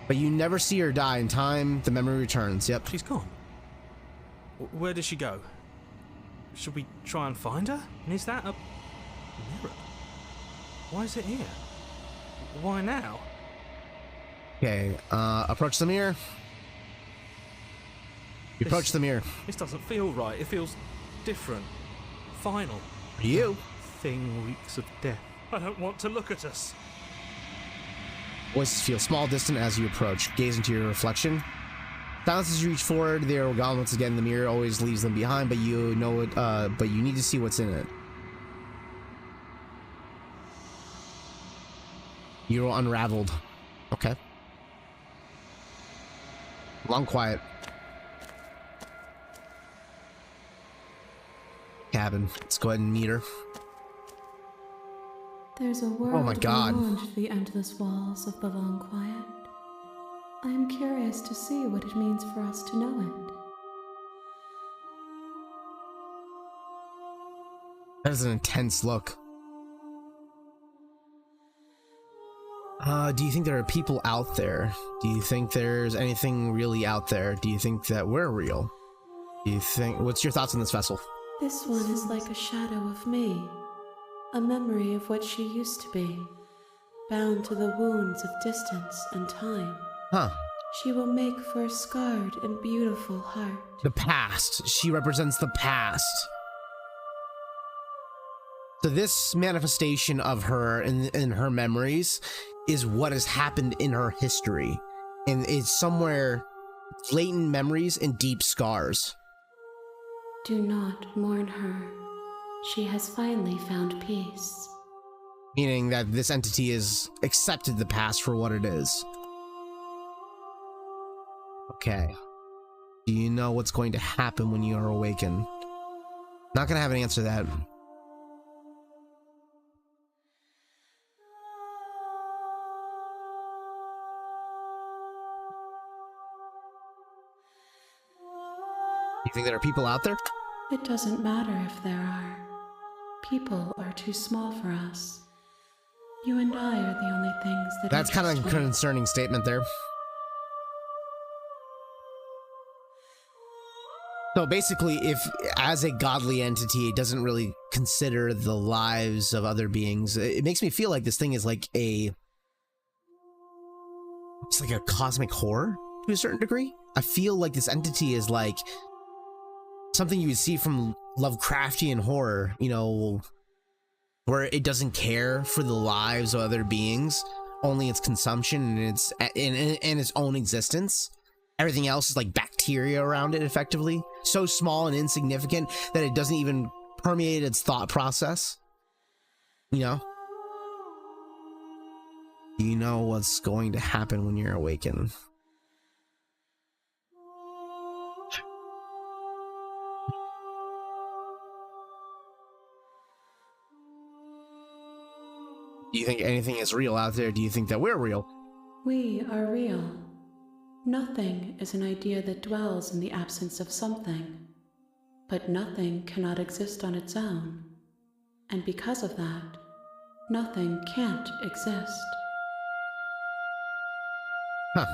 [SPEAKER 2] But you never see her die. In time, the memory returns. Yep.
[SPEAKER 1] She's gone. Where did she go? Should we try and find her? And is that a mirror? Why is it here? Why now?
[SPEAKER 2] Okay, approach the mirror. You approach the mirror.
[SPEAKER 1] This doesn't feel right. It feels different. Final.
[SPEAKER 2] You.
[SPEAKER 1] Thing reeks of death. I don't want to look at us.
[SPEAKER 2] Voices feel small, distant as you approach. Gaze into your reflection. Silence as you reach forward. They are gone once again. The mirror always leaves them behind, but you know it. But you need to see what's in it. You're unraveled. Okay. Long quiet. Cabin. Let's go ahead and meet her.
[SPEAKER 3] There's a world
[SPEAKER 2] my God.
[SPEAKER 3] beyond the endless walls of the long quiet. I am curious to see what it means for us to know it.
[SPEAKER 2] That is an intense look. Do you think there are people out there? Do you think there's anything really out there? Do you think that we're real? Do you think... What's your thoughts on this vessel?
[SPEAKER 3] This one is like a shadow of me, a memory of what she used to be, bound to the wounds of distance and time.
[SPEAKER 2] Huh.
[SPEAKER 3] She will make for a scarred and beautiful heart.
[SPEAKER 2] The past. She represents the past. So this manifestation of her in her memories is what has happened in her history. And it's somewhere latent memories and deep scars.
[SPEAKER 3] Do not mourn her. She has finally found peace.
[SPEAKER 2] Meaning that this entity has accepted the past for what it is. Okay. Do you know what's going to happen when you are awakened? Not gonna have an answer to that. You think there are people out there?
[SPEAKER 3] It doesn't matter if there are. People are too small for us. You and I are the only things that
[SPEAKER 2] That's kind of a
[SPEAKER 3] interest me.
[SPEAKER 2] concerning statement there. So basically, if as a godly entity, it doesn't really consider the lives of other beings, it makes me feel like this thing is like it's like a cosmic horror to a certain degree. I feel like this entity is like something you would see from Lovecraftian horror, you know, where it doesn't care for the lives of other beings, only its consumption and its and its own existence. Everything else is like bacteria around it, effectively. So small and insignificant that it doesn't even permeate its thought process. You know? Do you know what's going to happen when you're awakened? Do you think anything is real out there? Do you think that we're real?
[SPEAKER 3] We are real. Nothing is an idea that dwells in the absence of something. But nothing cannot exist on its own. And because of that, nothing can't exist.
[SPEAKER 2] Huh.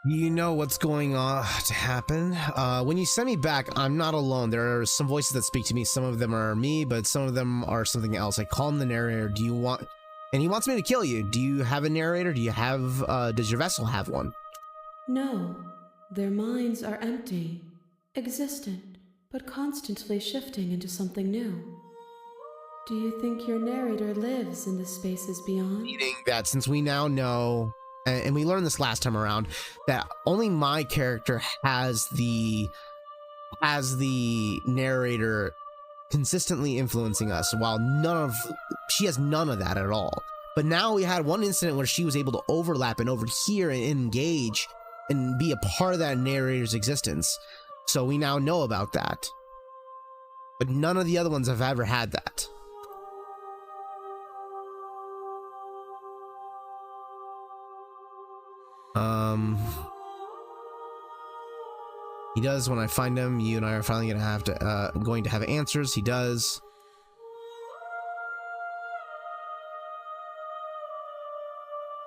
[SPEAKER 2] You know what's going on to happen. When you send me back, I'm not alone. There are some voices that speak to me. Some of them are me, but some of them are something else. I call him the narrator. Do you want... And he wants me to kill you. Do you have a narrator? Do you have... does your vessel have one?
[SPEAKER 3] No. Their minds are empty, existent, but constantly shifting into something new. Do you think your narrator lives in the spaces beyond?
[SPEAKER 2] Meaning that since we now know... And we learned this last time around, that only my character has the narrator consistently influencing us, while she has none of that at all. But now we had one incident where she was able to overlap and overhear and engage and be a part of that narrator's existence. So we now know about that. But none of the other ones have ever had that. He does when I find him. You and I are finally going to have answers. He does.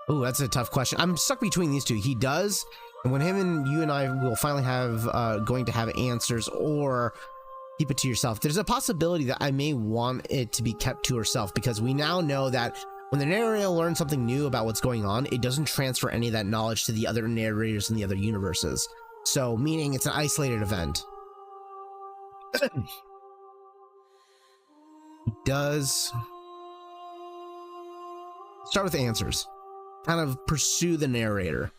[SPEAKER 2] Oh, that's a tough question. I'm stuck between these two. He does, and when him and you and I will finally have going to have answers, or keep it to yourself. There's a possibility that I may want it to be kept to herself, because we now know that when the narrator learns something new about what's going on, it doesn't transfer any of that knowledge to the other narrators in the other universes. So, meaning it's an isolated event. Does start with answers. Kind of pursue the narrator.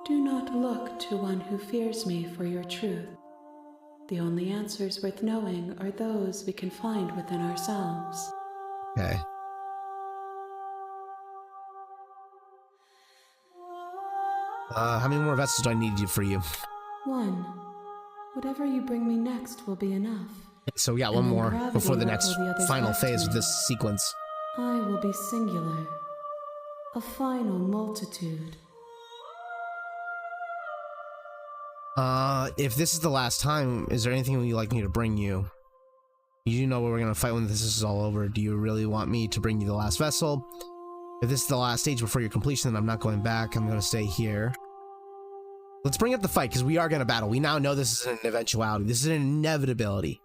[SPEAKER 3] Do not look to one who fears me for your truth. The only answers worth knowing are those we can find within ourselves.
[SPEAKER 2] Okay. How many more vessels do I need for you?
[SPEAKER 3] One. Whatever you bring me next will be enough.
[SPEAKER 2] So we got one more before the next final phase of this sequence.
[SPEAKER 3] I will be singular. A final multitude.
[SPEAKER 2] If this is the last time, is there anything you'd like me to bring you? You do know what we're gonna fight when this is all over. Do you really want me to bring you the last vessel? If this is the last stage before your completion, then I'm not going back. I'm gonna stay here. Let's bring up the fight, because we are gonna battle. We now know this is an eventuality. This is an inevitability.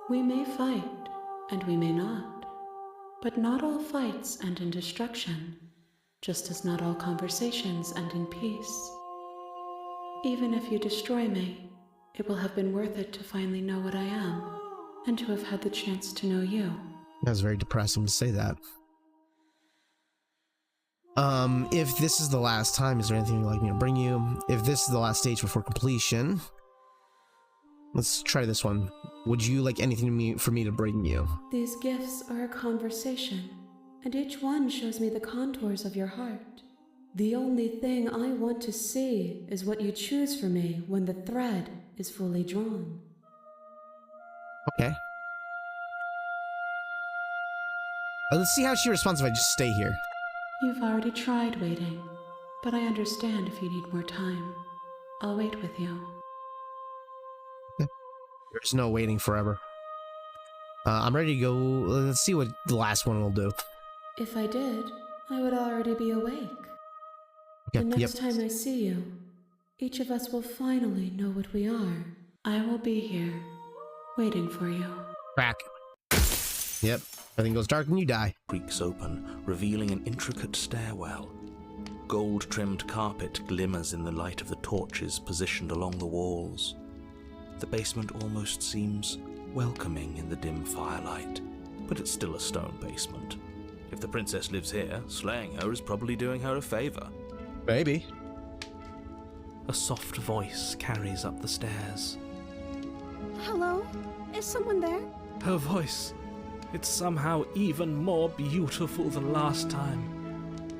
[SPEAKER 3] We may fight, and we may not. But not all fights end in destruction, just as not all conversations end in peace. Even if you destroy me, it will have been worth it to finally know what I am, and to have had the chance to know you.
[SPEAKER 2] That was very depressing to say that. If this is the last time, is there anything you'd like me to bring you? If this is the last stage before completion, let's try this one. Would you like anything for me to bring you?
[SPEAKER 3] These gifts are a conversation, and each one shows me the contours of your heart. The only thing I want to see is what you choose for me when the thread is fully drawn.
[SPEAKER 2] Okay. Let's see how she responds if I just stay here.
[SPEAKER 3] You've already tried waiting, but I understand if you need more time. I'll wait with you.
[SPEAKER 2] Okay. There's no waiting forever. I'm ready to go. Let's see what the last one will do.
[SPEAKER 3] If I did, I would already be awake.
[SPEAKER 2] Okay,
[SPEAKER 3] the next time I see you, each of us will finally know what we are. I will be here, waiting for you.
[SPEAKER 2] Crack. Yep. Everything goes dark and you die.
[SPEAKER 1] Creaks open, revealing an intricate stairwell. Gold-trimmed carpet glimmers in the light of the torches positioned along the walls. The basement almost seems welcoming in the dim firelight, but it's still a stone basement. If the princess lives here, slaying her is probably doing her a favor.
[SPEAKER 2] Maybe.
[SPEAKER 1] A soft voice carries up the stairs.
[SPEAKER 4] Hello? Is someone there?
[SPEAKER 1] Her voice. It's somehow even more beautiful than last time.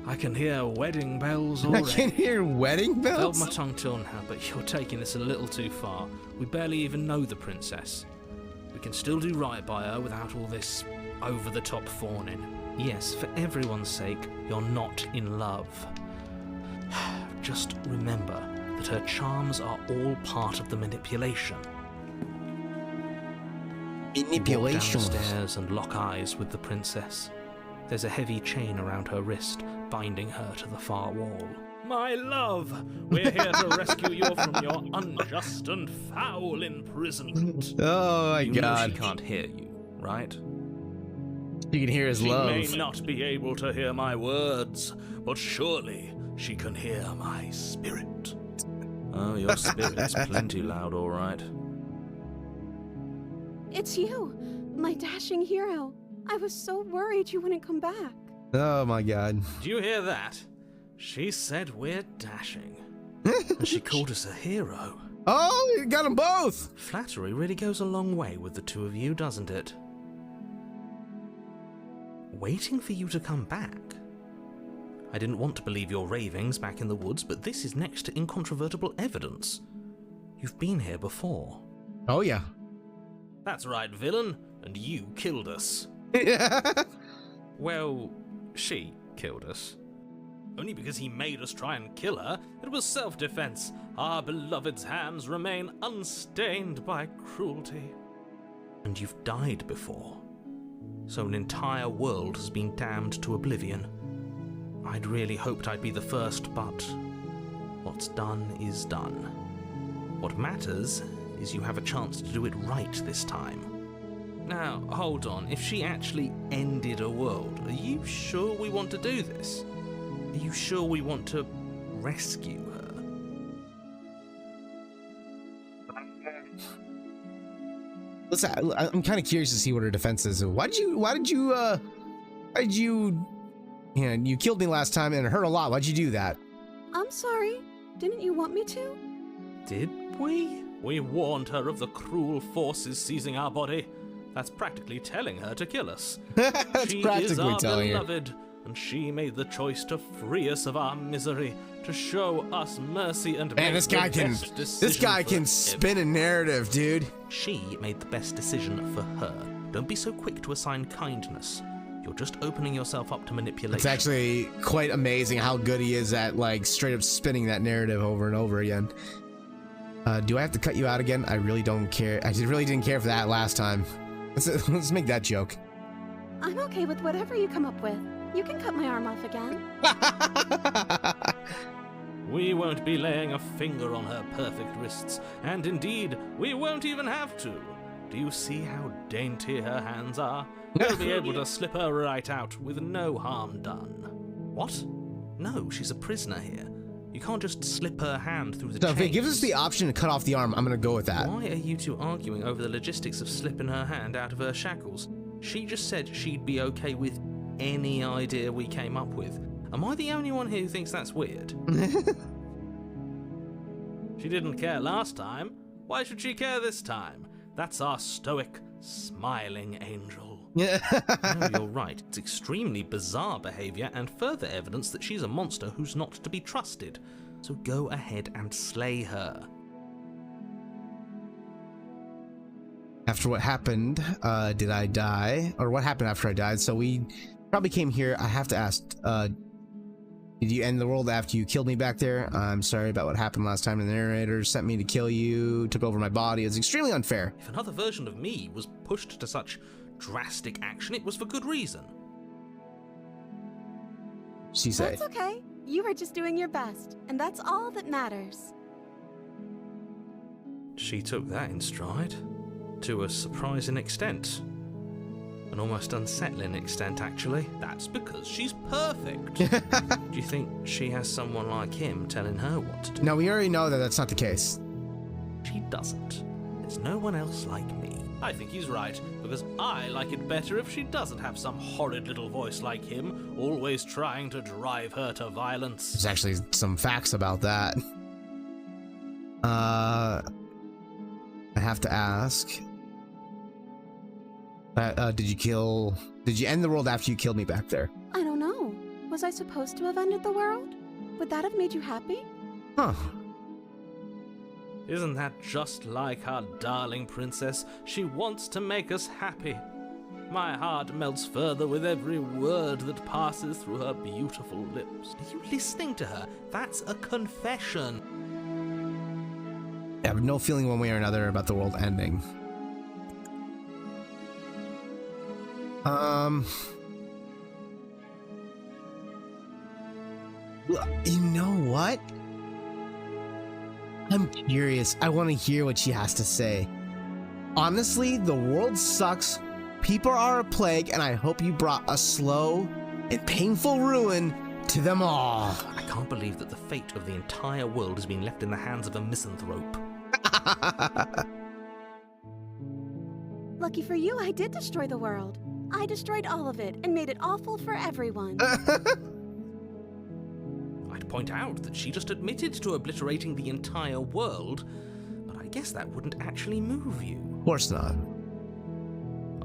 [SPEAKER 1] I can hear wedding bells already.
[SPEAKER 2] I can hear wedding bells?
[SPEAKER 1] Held my tongue till now, but you're taking this a little too far. We barely even know the princess. We can still do right by her without all this over-the-top fawning. Yes, for everyone's sake, you're not in love. Just remember that her charms are all part of the manipulation.
[SPEAKER 2] Manipulation.
[SPEAKER 1] Walk down the stairs and lock eyes with the princess. There's a heavy chain around her wrist, binding her to the far wall. My love, we're here to rescue you from your unjust and foul imprisonment.
[SPEAKER 2] Oh my God.
[SPEAKER 1] Know she can't hear you, right?
[SPEAKER 2] You can hear his love.
[SPEAKER 1] She may not be able to hear my words, but surely she can hear my spirit. Oh, your spirit's plenty loud, all right.
[SPEAKER 4] It's you, my dashing hero. I was so worried you wouldn't come back.
[SPEAKER 2] Oh my God.
[SPEAKER 1] Do you hear that? She said we're dashing. And she called us a hero.
[SPEAKER 2] Oh, you got them both!
[SPEAKER 1] Flattery really goes a long way with the two of you, doesn't it? Waiting for you to come back. I didn't want to believe your ravings back in the woods, but this is next to incontrovertible evidence. You've been here before.
[SPEAKER 2] Oh yeah.
[SPEAKER 1] That's right, villain, and you killed us. Well, she killed us. Only because he made us try and kill her. It was self-defense. Our beloved's hands remain unstained by cruelty. And you've died before. So an entire world has been damned to oblivion. I'd really hoped I'd be the first, but what's done is done. What matters is you have a chance to do it right this time. Now, hold on. If she actually ended a world, are you sure we want to do this? Are you sure we want to rescue her?
[SPEAKER 2] Listen, I'm kind of curious to see what her defense is. Why did you you killed me last time and it hurt a lot. Why'd you do that?
[SPEAKER 4] I'm sorry. Didn't you want me to?
[SPEAKER 1] Did we? We warned her of the cruel forces seizing our body. That's practically telling her to kill us.
[SPEAKER 2] That's
[SPEAKER 1] she
[SPEAKER 2] practically
[SPEAKER 1] is our
[SPEAKER 2] telling
[SPEAKER 1] beloved, and she made the choice to free us of our misery, to show us mercy and
[SPEAKER 2] Man,
[SPEAKER 1] make
[SPEAKER 2] this guy
[SPEAKER 1] the
[SPEAKER 2] can
[SPEAKER 1] best decision for
[SPEAKER 2] spin a narrative, dude.
[SPEAKER 1] She made the best decision for her. Don't be so quick to assign kindness. You're just opening yourself up to manipulation.
[SPEAKER 2] It's actually quite amazing how good he is at like straight up spinning that narrative over and over again. Do I have to cut you out again? I really don't care. I really didn't care for that last time. Let's make that joke.
[SPEAKER 4] I'm okay with whatever you come up with. You can cut my arm off again.
[SPEAKER 1] We won't be laying a finger on her perfect wrists, and indeed, we won't even have to. Do you see how dainty her hands are? We'll be able to slip her right out with no harm done. What? No, she's a prisoner here. You can't just slip her hand through the chains.
[SPEAKER 2] If it gives us the option to cut off the arm, I'm gonna go with that.
[SPEAKER 1] Why are you two arguing over the logistics of slipping her hand out of her shackles? She just said she'd be okay with any idea we came up with. Am I the only one here who thinks that's weird? She didn't care last time. Why should she care this time? That's our stoic, smiling angel. No, you're right. It's extremely bizarre behavior and further evidence that she's a monster who's not to be trusted. So go ahead and slay her.
[SPEAKER 2] After what happened, did I die? Or what happened after I died? So we probably came here. I have to ask, did you end the world after you killed me back there? I'm sorry about what happened last time. The narrator sent me to kill you, took over my body. It's extremely unfair.
[SPEAKER 1] If another version of me was pushed to such drastic action, it was for good reason.
[SPEAKER 2] She said.
[SPEAKER 4] That's okay. You were just doing your best, and that's all that matters.
[SPEAKER 1] She took that in stride. To a surprising extent. An almost unsettling extent, actually. That's because she's perfect. Do you think she has someone like him telling her what to do?
[SPEAKER 2] No, we already know that that's not the case.
[SPEAKER 1] She doesn't. There's no one else like me. I think he's right, because I like it better if she doesn't have some horrid little voice like him, always trying to drive her to violence.
[SPEAKER 2] There's actually some facts about that. I have to ask. Did you end the world after you killed me back there?
[SPEAKER 4] I don't know. Was I supposed to have ended the world? Would that have made you happy?
[SPEAKER 2] Huh.
[SPEAKER 1] Isn't that just like our darling princess? She wants to make us happy. My heart melts further with every word that passes through her beautiful lips. Are you listening to her? That's a confession.
[SPEAKER 2] I have no feeling one way or another about the world ending. You know what? I'm curious. I want to hear what she has to say. Honestly, the world sucks. People are a plague, and I hope you brought a slow and painful ruin to them all.
[SPEAKER 1] I can't believe that the fate of the entire world has been left in the hands of a misanthrope.
[SPEAKER 4] Lucky for you, I did destroy the world. I destroyed all of it and made it awful for everyone.
[SPEAKER 1] I'd point out that she just admitted to obliterating the entire world, but I guess that wouldn't actually move you.
[SPEAKER 2] Of course not.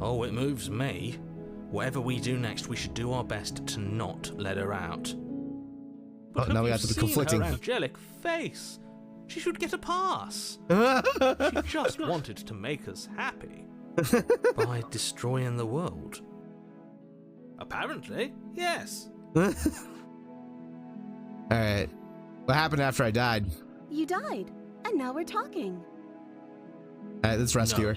[SPEAKER 1] Oh, it moves me. Whatever we do next, we should do our best to not let her out. But
[SPEAKER 2] now we have to be conflicting.
[SPEAKER 1] Her angelic face. She should get a pass. She just wanted to make us happy by destroying the world. Apparently, yes.
[SPEAKER 2] Alright. What happened after I died?
[SPEAKER 4] You died, and now we're talking.
[SPEAKER 2] Alright, let's rescue her.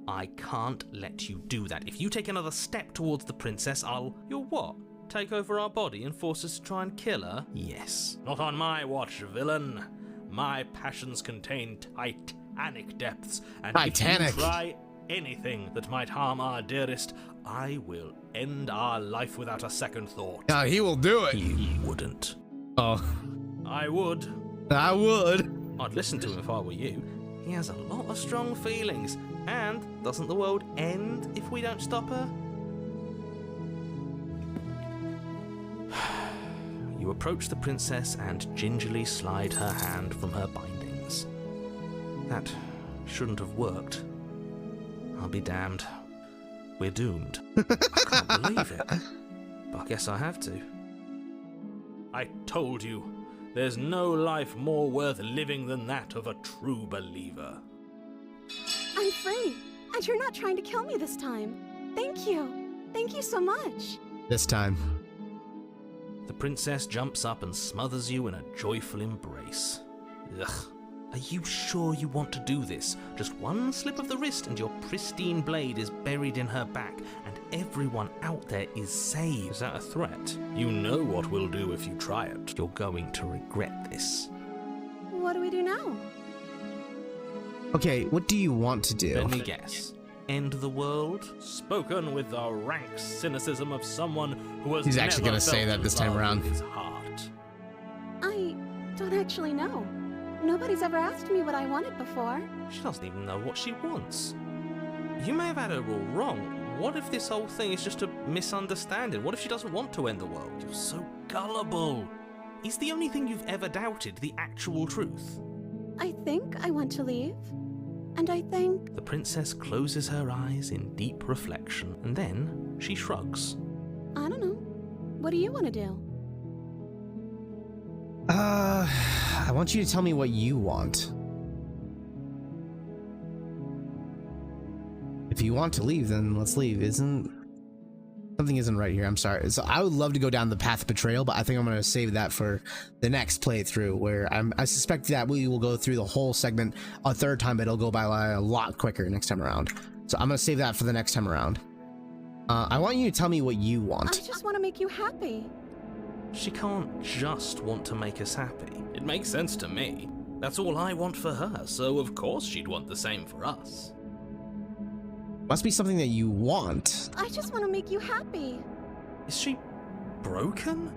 [SPEAKER 1] I can't let you do that. If you take another step towards the princess, You'll what? Take over our body and force us to try and kill her? Yes. Not on my watch, villain. My passions contain titanic depths, and if you try anything that might harm our dearest, I will end our life without a second thought.
[SPEAKER 2] He will do it.
[SPEAKER 1] You wouldn't.
[SPEAKER 2] Oh.
[SPEAKER 1] I would.
[SPEAKER 2] I would.
[SPEAKER 1] I'd listen to him if I were you. He has a lot of strong feelings. And doesn't the world end if we don't stop her? You approach the princess and gingerly slide her hand from her bindings. That shouldn't have worked. I'll be damned. We're doomed. I can't believe it. But I guess I have to. I told you, there's no life more worth living than that of a true believer.
[SPEAKER 4] I'm free, and you're not trying to kill me this time. Thank you. Thank you so much.
[SPEAKER 2] This time.
[SPEAKER 1] The princess jumps up and smothers you in a joyful embrace. Ugh. Are you sure you want to do this? Just one slip of the wrist and your pristine blade is buried in her back, and everyone out there is saved. Is that a threat? You know what we'll do if you try it. You're going to regret this.
[SPEAKER 4] What do we do now?
[SPEAKER 2] Okay, what do you want to do?
[SPEAKER 1] Let me guess. End the world? Spoken with the rank cynicism of someone who has
[SPEAKER 2] He's actually going to say that this time around.
[SPEAKER 1] His heart.
[SPEAKER 4] I don't actually know. Nobody's ever asked me what I wanted before.
[SPEAKER 1] She doesn't even know what she wants. You may have had her all wrong. What if this whole thing is just a misunderstanding? What if she doesn't want to end the world? You're so gullible. Is the only thing you've ever doubted the actual truth?
[SPEAKER 4] I think I want to leave. And I think...
[SPEAKER 1] The princess closes her eyes in deep reflection, and then she shrugs.
[SPEAKER 4] I don't know. What do you want to do?
[SPEAKER 2] I want you to tell me what you want. If you want to leave, then let's leave. Something isn't right here. I'm sorry. So I would love to go down the path of betrayal, but I think I'm going to save that for the next playthrough, where I suspect that we will go through the whole segment a third time, but it'll go by a lot quicker next time around. So I'm going to save that for the next time around. I want you to tell me what you want.
[SPEAKER 4] I just want to make you happy.
[SPEAKER 1] She can't just want to make us happy. It makes sense to me. That's all I want for her, so of course she'd want the same for us.
[SPEAKER 2] Must be something that you want.
[SPEAKER 4] I just want to make you happy.
[SPEAKER 1] Is she broken?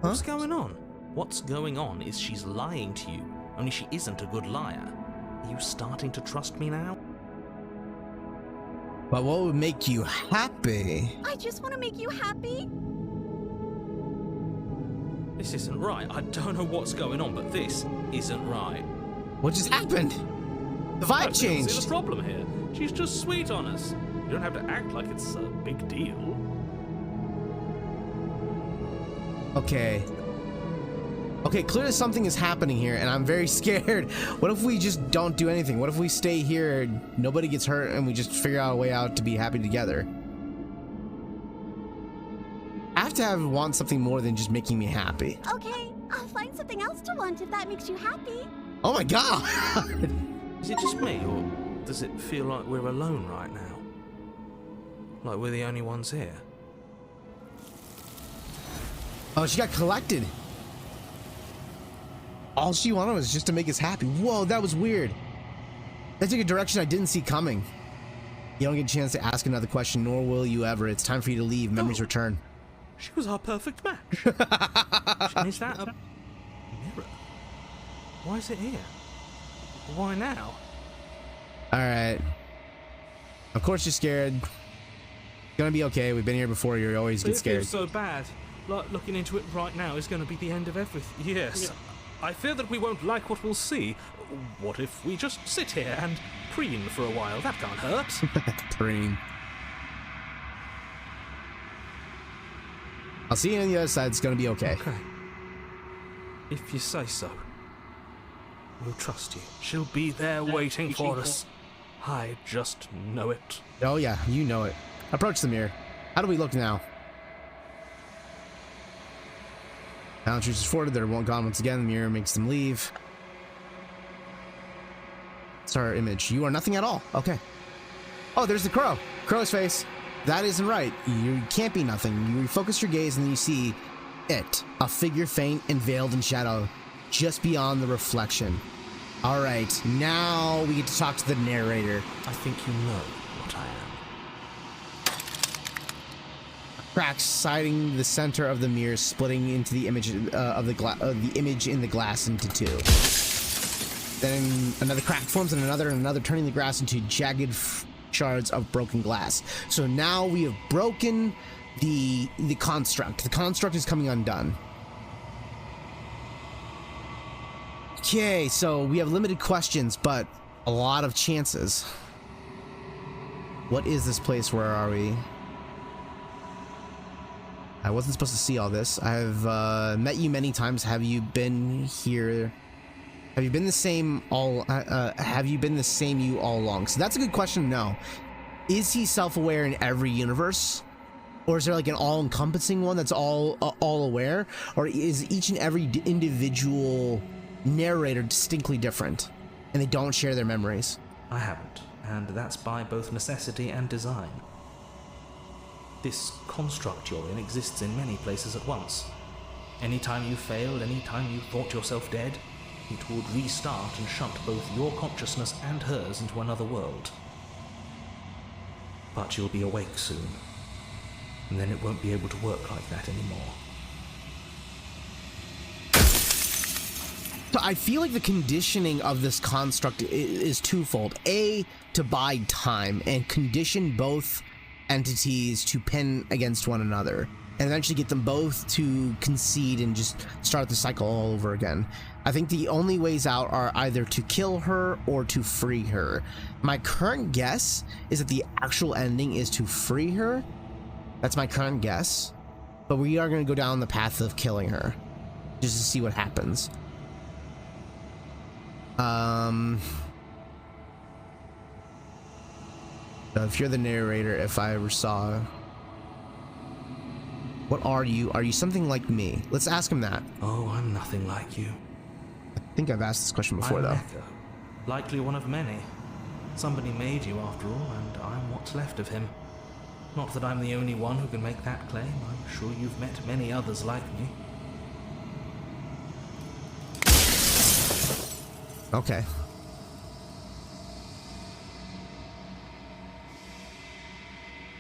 [SPEAKER 2] Huh?
[SPEAKER 1] What's going on? What's going on is she's lying to you, only she isn't a good liar. Are you starting to trust me now?
[SPEAKER 2] But what would make you happy?
[SPEAKER 4] I just want to make you happy.
[SPEAKER 1] This isn't right. I don't know what's going on, but this isn't right.
[SPEAKER 2] What just happened? The vibe
[SPEAKER 1] I don't see
[SPEAKER 2] changed.
[SPEAKER 1] the problem here. She's just sweet on us. You don't have to act like it's a big deal.
[SPEAKER 2] Okay. Okay, clearly something is happening here, and I'm very scared. What if we just don't do anything? What if we stay here, nobody gets hurt, and we just figure out a way out to be happy together? I have to want something more than just making me happy.
[SPEAKER 6] Okay, I'll find something else to want if that makes you happy.
[SPEAKER 2] Oh my god!
[SPEAKER 1] Is it just me, or does it feel like we're alone right now? Like we're the only ones here?
[SPEAKER 2] Oh, she got collected. All she wanted was just to make us happy. Whoa, that was weird. That took a direction I didn't see coming. You don't get a chance to ask another question, nor will you ever. It's time for you to leave. Memories return.
[SPEAKER 1] She was our perfect match. Is that a mirror? Why is it here? Why now?
[SPEAKER 2] Alright. Of course you're scared. Gonna be okay. We've been here before. You always get scared.
[SPEAKER 1] It feels so bad. Like looking into it right now is going to be the end of everything. Yes. Yeah. I fear that we won't like what we'll see. What if we just sit here and preen for a while? That can't hurt.
[SPEAKER 2] Preen. I'll see you on the other side. It's gonna be okay.
[SPEAKER 1] Okay. If you say so. We'll trust you. She'll be there waiting for us. I just know it.
[SPEAKER 2] Oh yeah, you know it. Approach the mirror. How do we look now? Balance reaches forward. They're gone once again. The mirror makes them leave. It's our image. You are nothing at all. Okay. Oh, there's the crow. Crow's face. That isn't right. You can't be nothing. You refocus your gaze and then you see it. A figure faint and veiled in shadow just beyond the reflection. Alright, now we get to talk to the narrator.
[SPEAKER 1] I think you know what I am.
[SPEAKER 2] Cracks siding the center of the mirror, splitting into the image of the image in the glass into two. Then another crack forms and another, turning the glass into jagged shards of broken glass. So now we have broken the construct. The construct is coming undone. Okay, so we have limited questions, but a lot of chances. What is this place? Where are we? I wasn't supposed to see all this. I've met you many times. Have you been here? Have you been the same all? Have you been the same you all along? So that's a good question to know. Is he self-aware in every universe, or is there like an all-encompassing one that's all aware, or is each and every individual narrator distinctly different, and they don't share their memories?
[SPEAKER 1] I haven't, and that's by both necessity and design. This construct you're in exists in many places at once. Anytime you failed, anytime you thought yourself dead, it would restart and shunt both your consciousness and hers into another world. But you'll be awake soon, and then it won't be able to work like that anymore.
[SPEAKER 2] So I feel like the conditioning of this construct is twofold. A, to bide time and condition both entities to pin against one another, and eventually get them both to concede and just start the cycle all over again. I think the only ways out are either to kill her or to free her. My current guess is that the actual ending is to free her. That's my current guess. But we are going to go down the path of killing her, just to see what happens. If you're the narrator, if I ever saw... What are you? Are you something like me? Let's ask him that.
[SPEAKER 1] Oh, I'm nothing like you.
[SPEAKER 2] I think I've asked this question before,
[SPEAKER 1] I'm
[SPEAKER 2] though.
[SPEAKER 1] an echo, likely one of many. Somebody made you, after all, and I'm what's left of him. Not that I'm the only one who can make that claim. I'm sure you've met many others like me.
[SPEAKER 2] Okay.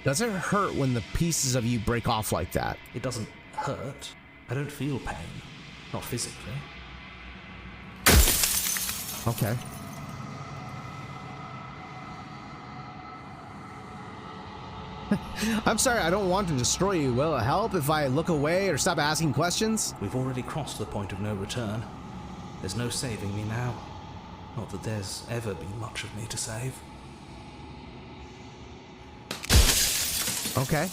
[SPEAKER 2] Does it hurt when the pieces of you break off like that?
[SPEAKER 1] It doesn't hurt. I don't feel pain. Not physically.
[SPEAKER 2] Okay. I'm sorry, I don't want to destroy you. Will it help if I look away or stop asking questions?
[SPEAKER 1] We've already crossed the point of no return. There's no saving me now. Not that there's ever been much of me to save.
[SPEAKER 2] Okay.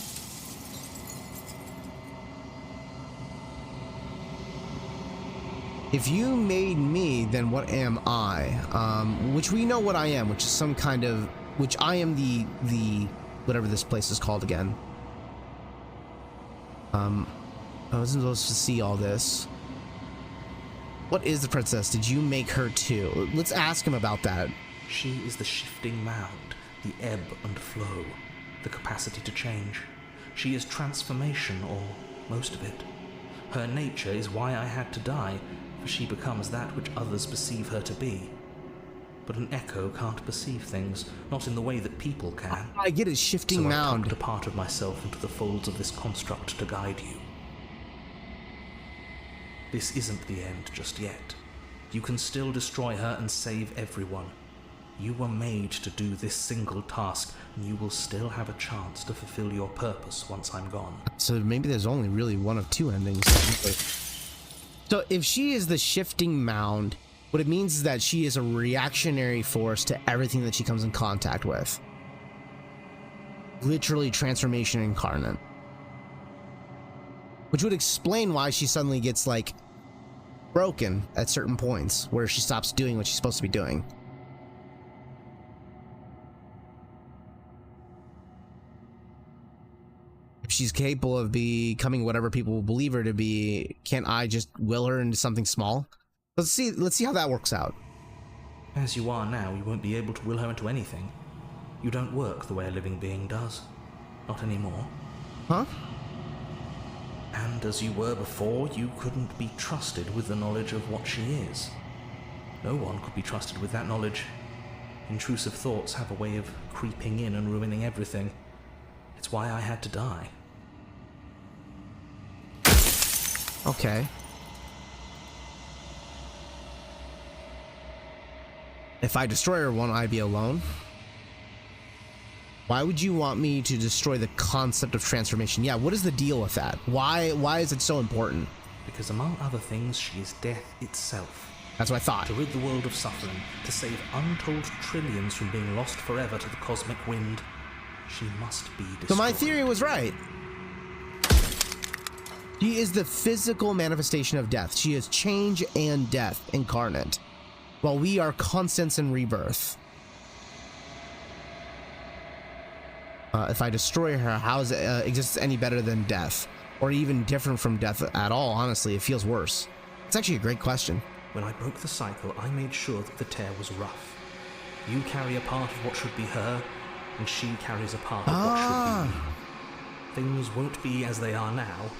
[SPEAKER 2] If you made me, then what am I? Which we know what I am, which is some kind of... Which I am the whatever this place is called again. I wasn't supposed to see all this. What is the princess? Did you make her too? Let's ask him about that.
[SPEAKER 1] She is the shifting mound, the ebb and flow, the capacity to change. She is transformation, or most of it. Her nature is why I had to die, for she becomes that which others perceive her to be. But an echo can't perceive things, not in the way that people can.
[SPEAKER 2] I get it, shifting mound.
[SPEAKER 1] So I tucked a part of myself into the folds of this construct to guide you. This isn't the end just yet. You can still destroy her and save everyone. You were made to do this single task, and you will still have a chance to fulfill your purpose once I'm gone.
[SPEAKER 2] So maybe there's only really one of two endings. So if she is the shifting mound, what it means is that she is a reactionary force to everything that she comes in contact with. Literally transformation incarnate. Which would explain why she suddenly gets, like, broken at certain points, where she stops doing what she's supposed to be doing. If she's capable of becoming whatever people will believe her to be, can't I just will her into something small? Let's see how that works out.
[SPEAKER 1] As you are now, you won't be able to will her into anything. You don't work the way a living being does. Not anymore.
[SPEAKER 2] Huh?
[SPEAKER 1] And as you were before, you couldn't be trusted with the knowledge of what she is. No one could be trusted with that knowledge. Intrusive thoughts have a way of creeping in and ruining everything. It's why I had to die.
[SPEAKER 2] Okay. If I destroy her, won't I be alone? Why would you want me to destroy the concept of transformation? Yeah, what is the deal with that? Why is it so important?
[SPEAKER 1] Because among other things, she is death itself.
[SPEAKER 2] That's what I thought.
[SPEAKER 1] To rid the world of suffering, to save untold trillions from being lost forever to the cosmic wind, she must be destroyed.
[SPEAKER 2] So my theory was right. She is the physical manifestation of death. She is change and death incarnate, while we are constants in rebirth. If I destroy her, how is it exists any better than death? Or even different from death at all, honestly? It feels worse. It's actually a great question.
[SPEAKER 1] When I broke the cycle, I made sure that the tear was rough. You carry a part of what should be her, and she carries a part of what should be me. Things won't be as they are now,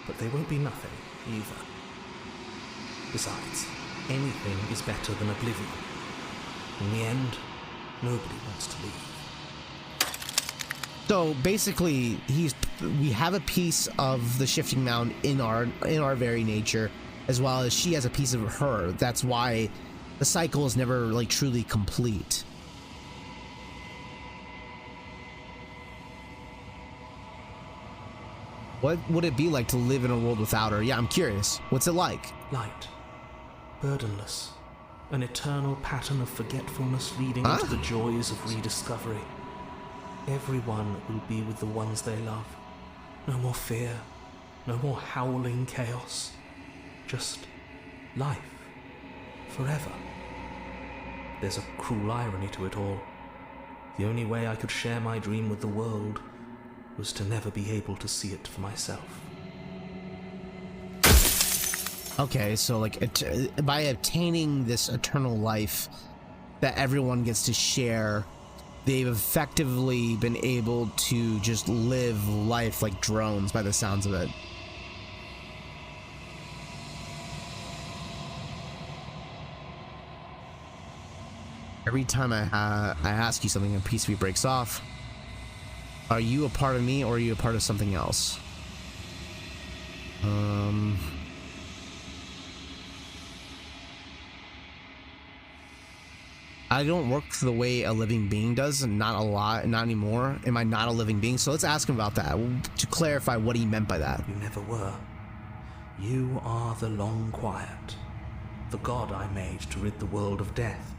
[SPEAKER 1] but they won't be nothing either. Besides, anything is better than oblivion. In the end, nobody wants to leave.
[SPEAKER 2] So basically, we have a piece of the shifting mound in our very nature, as well as she has a piece of her. That's why the cycle is never like truly complete. What would it be like to live in a world without her? Yeah, I'm curious. What's it like?
[SPEAKER 1] Light, burdenless, an eternal pattern of forgetfulness leading into the joys of rediscovery. Everyone will be with the ones they love. No more fear, no more howling chaos. Just life, forever. There's a cruel irony to it all. The only way I could share my dream with the world was to never be able to see it for myself.
[SPEAKER 2] Okay, so like by obtaining this eternal life that everyone gets to share, they've effectively been able to just live life like drones by the sounds of it. Every time I ask you something, a piece of you breaks off. Are you a part of me, or are you a part of something else? I don't work the way a living being does, not a lot, not anymore. Am I not a living being? So let's ask him about that, to clarify what he meant by that.
[SPEAKER 1] You never were. You are the long quiet, the god I made to rid the world of death.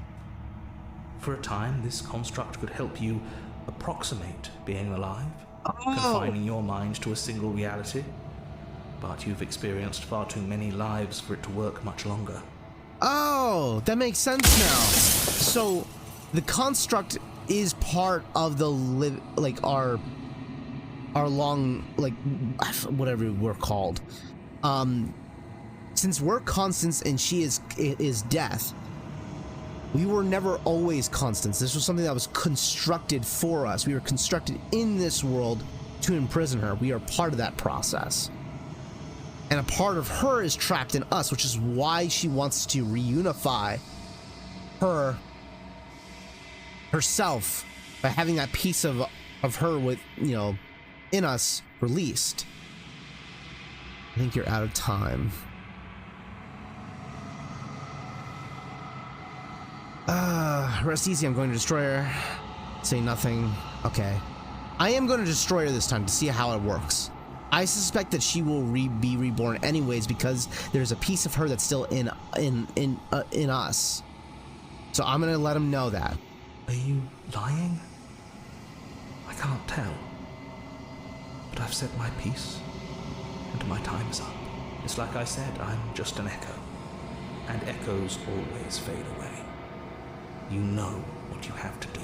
[SPEAKER 1] For a time, this construct could help you approximate being alive, confining your mind to a single reality. But you've experienced far too many lives for it to work much longer.
[SPEAKER 2] Oh, that makes sense now. So the construct is part of the our long, like, whatever we're called. Since we're constants and she is death, we were never always constants. This was something that was constructed for us. We were constructed in this world to imprison her. We are part of that process. And a part of her is trapped in us, which is why she wants to reunify herself by having that piece of her with, in us released. I think you're out of time. Rest easy, I'm going to destroy her. Say nothing. Okay. I am going to destroy her this time to see how it works. I suspect that she will be reborn anyways because there's a piece of her that's still in us. So I'm gonna let him know that.
[SPEAKER 1] Are you lying? I can't tell. But I've said my piece, and my time is up. It's like I said, I'm just an echo, and echoes always fade away. You know what you have to do.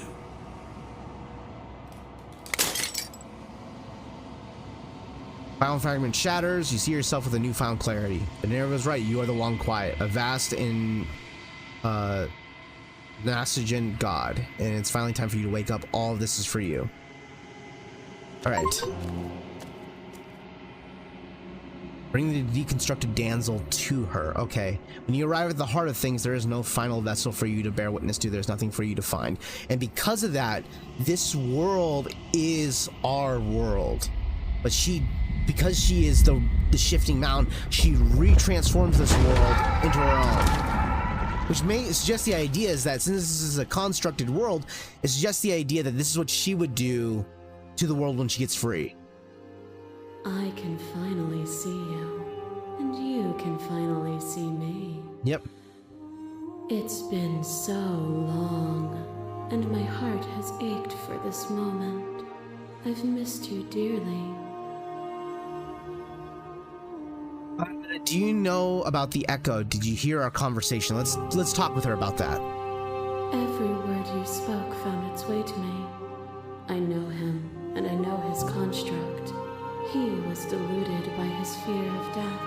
[SPEAKER 2] Final fragment shatters. You see yourself with a newfound clarity. The narrative is right. You are the long quiet, a vast and nascent god, and it's finally time for you to wake up. All of this is for you. All right. Bring the deconstructed damsel to her. Okay. When you arrive at the heart of things, there is no final vessel for you to bear witness to. There's nothing for you to find. And because of that, this world is our world. But because she is the shifting mountain, she retransforms this world into her own. Which may suggest the idea is that since this is a constructed world, it's just the idea that this is what she would do to the world when she gets free.
[SPEAKER 3] I can finally see you, and you can finally see me.
[SPEAKER 2] Yep.
[SPEAKER 3] It's been so long, and my heart has ached for this moment. I've missed you dearly.
[SPEAKER 2] Do you know about the Echo? Did you hear our conversation? Let's talk with her about that.
[SPEAKER 3] Every word you spoke found its way to me. I know him, and I know his construct. He was deluded by his fear of death.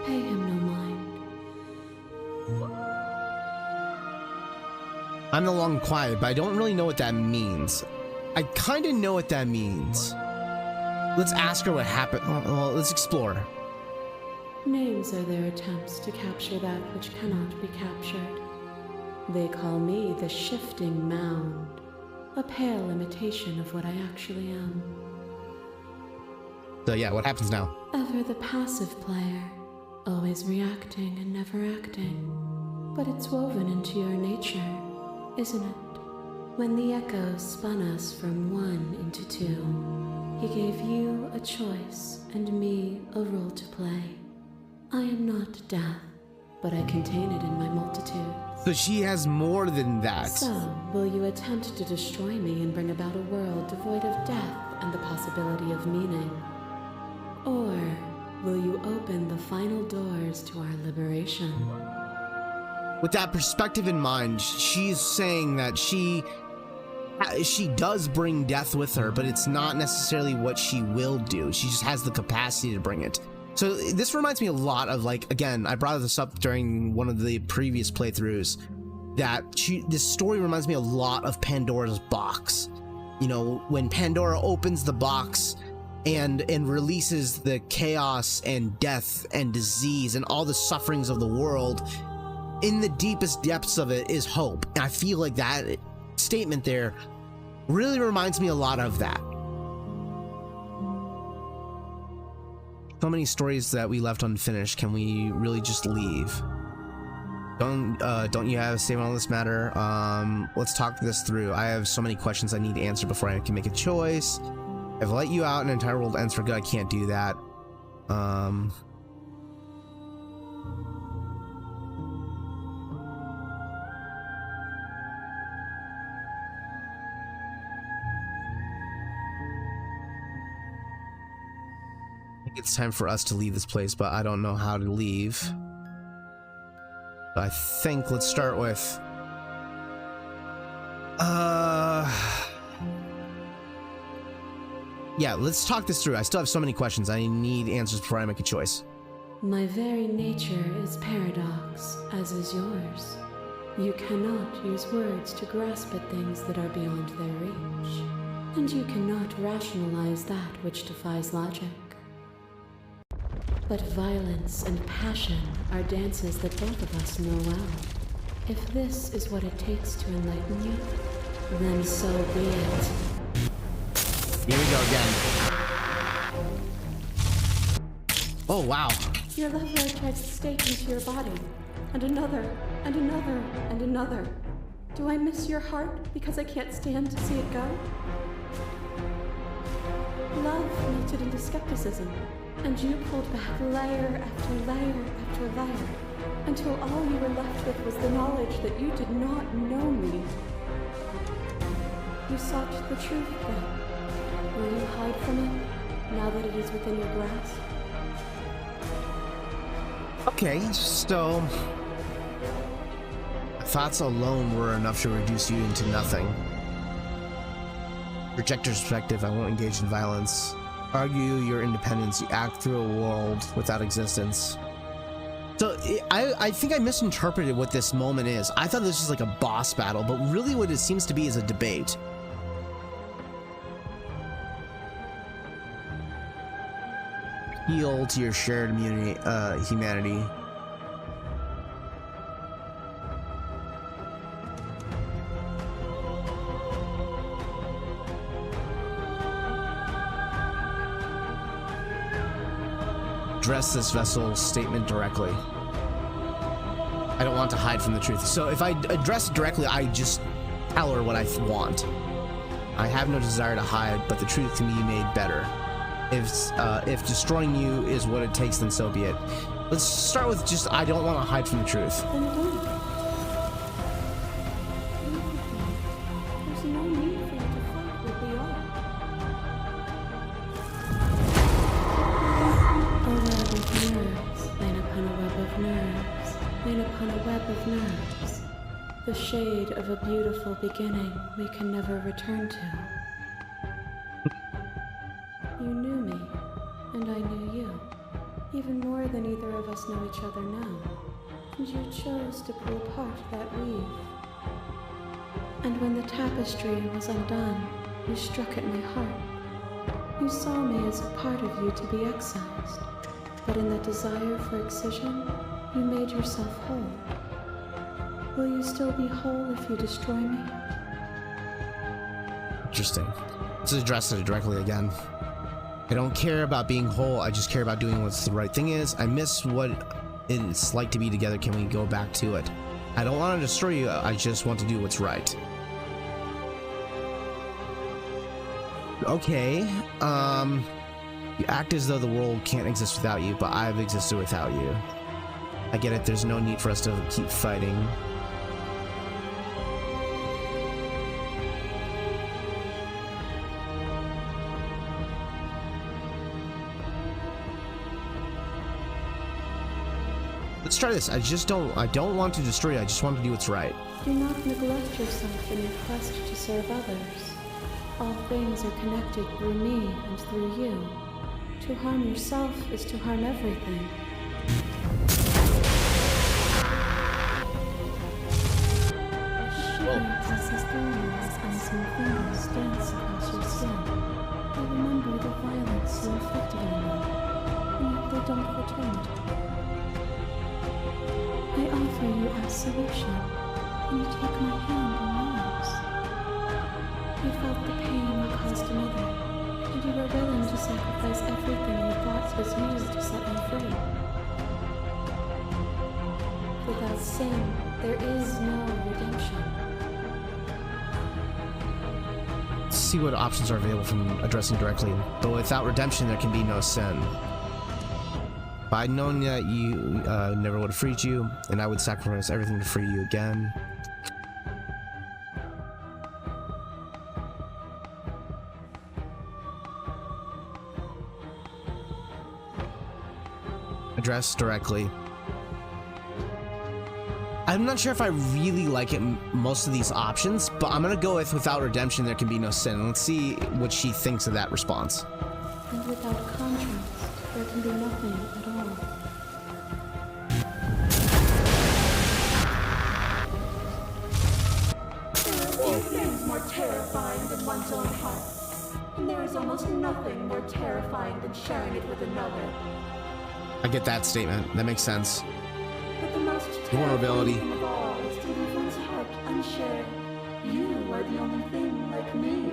[SPEAKER 3] Pay him no mind.
[SPEAKER 2] I'm the long quiet, but I don't really know what that means. I kind of know what that means. Let's ask her what happened. Well, let's explore.
[SPEAKER 3] Names are their attempts to capture that which cannot be captured. They call me the shifting mound, a pale imitation of what I actually am.
[SPEAKER 2] So yeah, what happens now?
[SPEAKER 3] Ever the passive player, always reacting and never acting. But it's woven into your nature, isn't it? When the Echo spun us from one into two, he gave you a choice and me a role to play. I am not death, but I contain it in my multitude.
[SPEAKER 2] So she has more than that.
[SPEAKER 3] So, will you attempt to destroy me and bring about a world devoid of death and the possibility of meaning? Or will you open the final doors to our liberation?
[SPEAKER 2] With that perspective in mind, she's saying that she does bring death with her, but it's not necessarily what she will do. She just has the capacity to bring it. So this reminds me a lot of, like, again, I brought this up during one of the previous playthroughs, that this story reminds me a lot of Pandora's box. You know, when Pandora opens the box and releases the chaos and death and disease and all the sufferings of the world, in the deepest depths of it is hope. And I feel like that statement there really reminds me a lot of that. So many stories that we left unfinished. Can we really just leave? Don't you have a statement on this matter? Let's talk this through. I have so many questions I need to answer before I can make a choice. If I let you out, an entire world ends for good. I can't do that. It's time for us to leave this place, but I don't know how to leave. I think let's start with... Yeah, let's talk this through. I still have so many questions. I need answers before I make a choice.
[SPEAKER 3] My very nature is paradox, as is yours. You cannot use words to grasp at things that are beyond their reach, and you cannot rationalize that which defies logic. But violence and passion are dances that both of us know well. If this is what it takes to enlighten you, then so be it.
[SPEAKER 2] Here we go again. Oh, wow.
[SPEAKER 4] Your love ray tries to stake into your body, and another, and another, and another. Do I miss your heart because I can't stand to see it go? Love melted into skepticism, and you pulled back layer after layer after layer, until all you were left with was the knowledge that you did not know me. You sought the truth then. Will you hide from it, now that it is within your grasp?
[SPEAKER 2] Okay, so... thoughts alone were enough to reduce you into nothing. Reject your perspective, I won't engage in violence. Argue your independence, you act through a world without existence. So, I think I misinterpreted what this moment is. I thought this was like a boss battle, but really what it seems to be is a debate. Appeal to your shared humanity. Address this vessel's statement directly. I don't want to hide from the truth. So if I address it directly, I just tell her what I want. I have no desire to hide, but the truth can be made better. If destroying you is what it takes, then so be it. Let's start with just, I don't want to hide from the truth.
[SPEAKER 4] Then don't. There's no need for you to fight what we are.
[SPEAKER 3] A web of nerves, lain upon a web of nerves, lain upon a web of nerves. The shade of a beautiful beginning we can never return to. You knew me, and I knew you, even more than either of us know each other now. And you chose to pull apart that weave. And when the tapestry was undone, you struck at my heart. You saw me as a part of you to be excised, but in that desire for excision, you made yourself whole. Will you still be whole if you destroy me?
[SPEAKER 2] Interesting. Let's address it directly again. I don't care about being whole, I just care about doing what's the right thing is. I miss what it's like to be together, can we go back to it? I don't want to destroy you, I just want to do what's right. Okay, you act as though the world can't exist without you, but I've existed without you. I get it, there's no need for us to keep fighting. Let's try this. I don't want to destroy you, I just want to do what's right.
[SPEAKER 3] Do not neglect yourself in your quest to serve others. All things are connected through me and through you. To harm yourself is to harm everything. Shivers as his thorns and some fingers dance across your skin. I remember the violence you inflicted on me, and yet they don't return. I offer you absolution, and you take my hand in yours. You felt the pain you caused another, and you were willing to sacrifice everything you thought was yours to set me free. Without sin, there is no redemption.
[SPEAKER 2] Let's see what options are available from addressing directly. But without redemption, there can be no sin. If I'd known that you never would have freed you, and I would sacrifice everything to free you again. Address directly. I'm not sure if I really like most of these options, but I'm gonna go with without redemption there can be no sin. Let's see what she thinks of that response.
[SPEAKER 4] And without contrast, there can be nothing at all. There are few things more terrifying than one's own heart. And there is almost nothing more terrifying than sharing it with another.
[SPEAKER 2] I get that statement. That makes sense.
[SPEAKER 4] But the most
[SPEAKER 2] Vulnerability.
[SPEAKER 4] terrifying thing of all is to leave one's heart unshared. You are the only thing like me,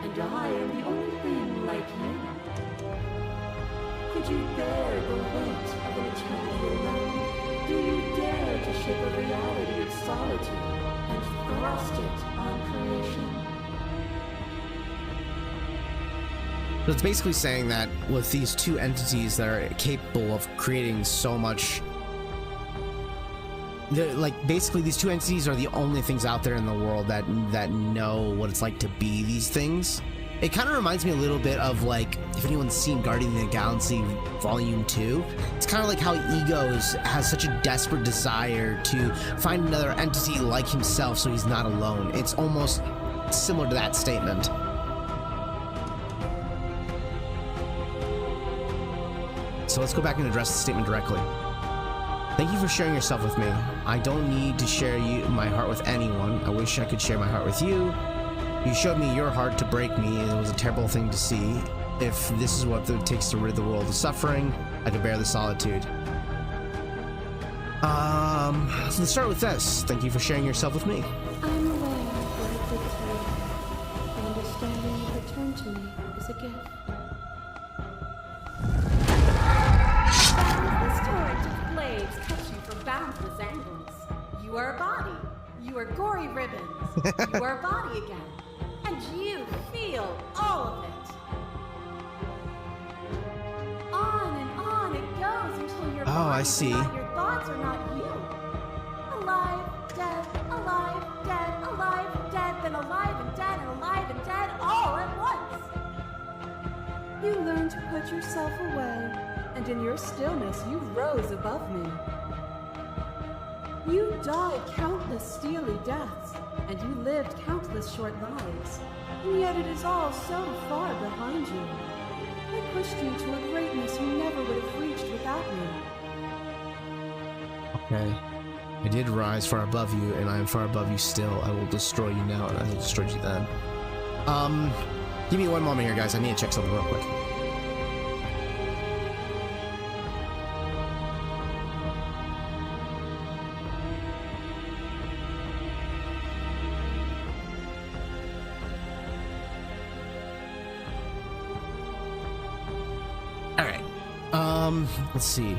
[SPEAKER 4] and I am the only thing like you. Could you bear the weight of an eternity alone? Do you dare to shape a reality of solitude and thrust it on creation?
[SPEAKER 2] So it's basically saying that with these two entities that are capable of creating so much, like basically these two entities are the only things out there in the world that know what it's like to be these things. It kind of reminds me a little bit of, like, if anyone's seen Guardians of the Galaxy Volume 2, it's kind of like how Egos has such a desperate desire to find another entity like himself so he's not alone. It's almost similar to that statement. So let's go back and address the statement directly. Thank you for sharing yourself with me. I don't need to share my heart with anyone. I wish I could share my heart with you. You showed me your heart to break me, and it was a terrible thing to see. If this is what it takes to rid the world of suffering, I could bear the solitude. So let's start with this. Thank you for sharing yourself with me.
[SPEAKER 4] I'm aware of what it did to you. The understanding you returned to me is a gift.
[SPEAKER 6] This torrent of blades cuts you from boundless angles. You are a body. You are gory ribbons. You are a body again. And you feel all of it. On it goes until your
[SPEAKER 2] I
[SPEAKER 6] body
[SPEAKER 2] see.
[SPEAKER 6] is not your thoughts are not you. Alive, dead, then alive and dead, all at once.
[SPEAKER 4] You learned to put yourself away, and in your stillness you rose above me. You died countless steely deaths, and you lived countless short lives, and yet it is all so far behind you. I pushed you to a greatness you never would have reached without me.
[SPEAKER 2] Okay. I did rise far above you, and I am far above you still. I will destroy you now, and I will destroy you then. Give me one moment here, guys. I need to check something real quick. All right. Let's see.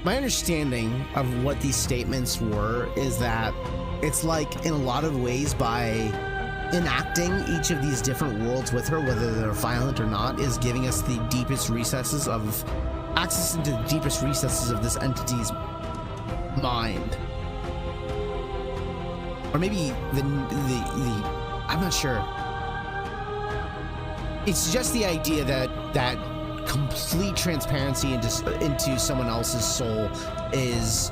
[SPEAKER 2] My understanding of what these statements were is that it's like, in a lot of ways, by enacting each of these different worlds with her, whether they're violent or not, is giving us the deepest recesses of access into the deepest recesses of this entity's mind. Or maybe the I'm not sure. It's just the idea that complete transparency into someone else's soul is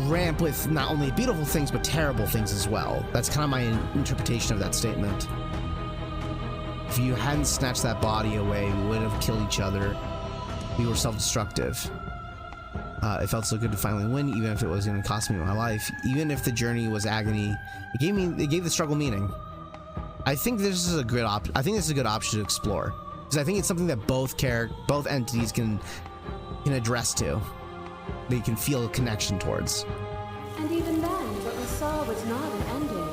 [SPEAKER 2] ramp with not only beautiful things but terrible things as well. That's kind of my interpretation of that statement. If you hadn't snatched that body away, we would have killed each other. We were self-destructive. It felt so good to finally win, even if it was going to cost me my life. Even if the journey was agony, it gave the struggle meaning. I think this is a good option. I think this is a good option to explore, because I think it's something that both entities can address to. They can feel a connection towards.
[SPEAKER 4] And even then, what we saw was not an ending.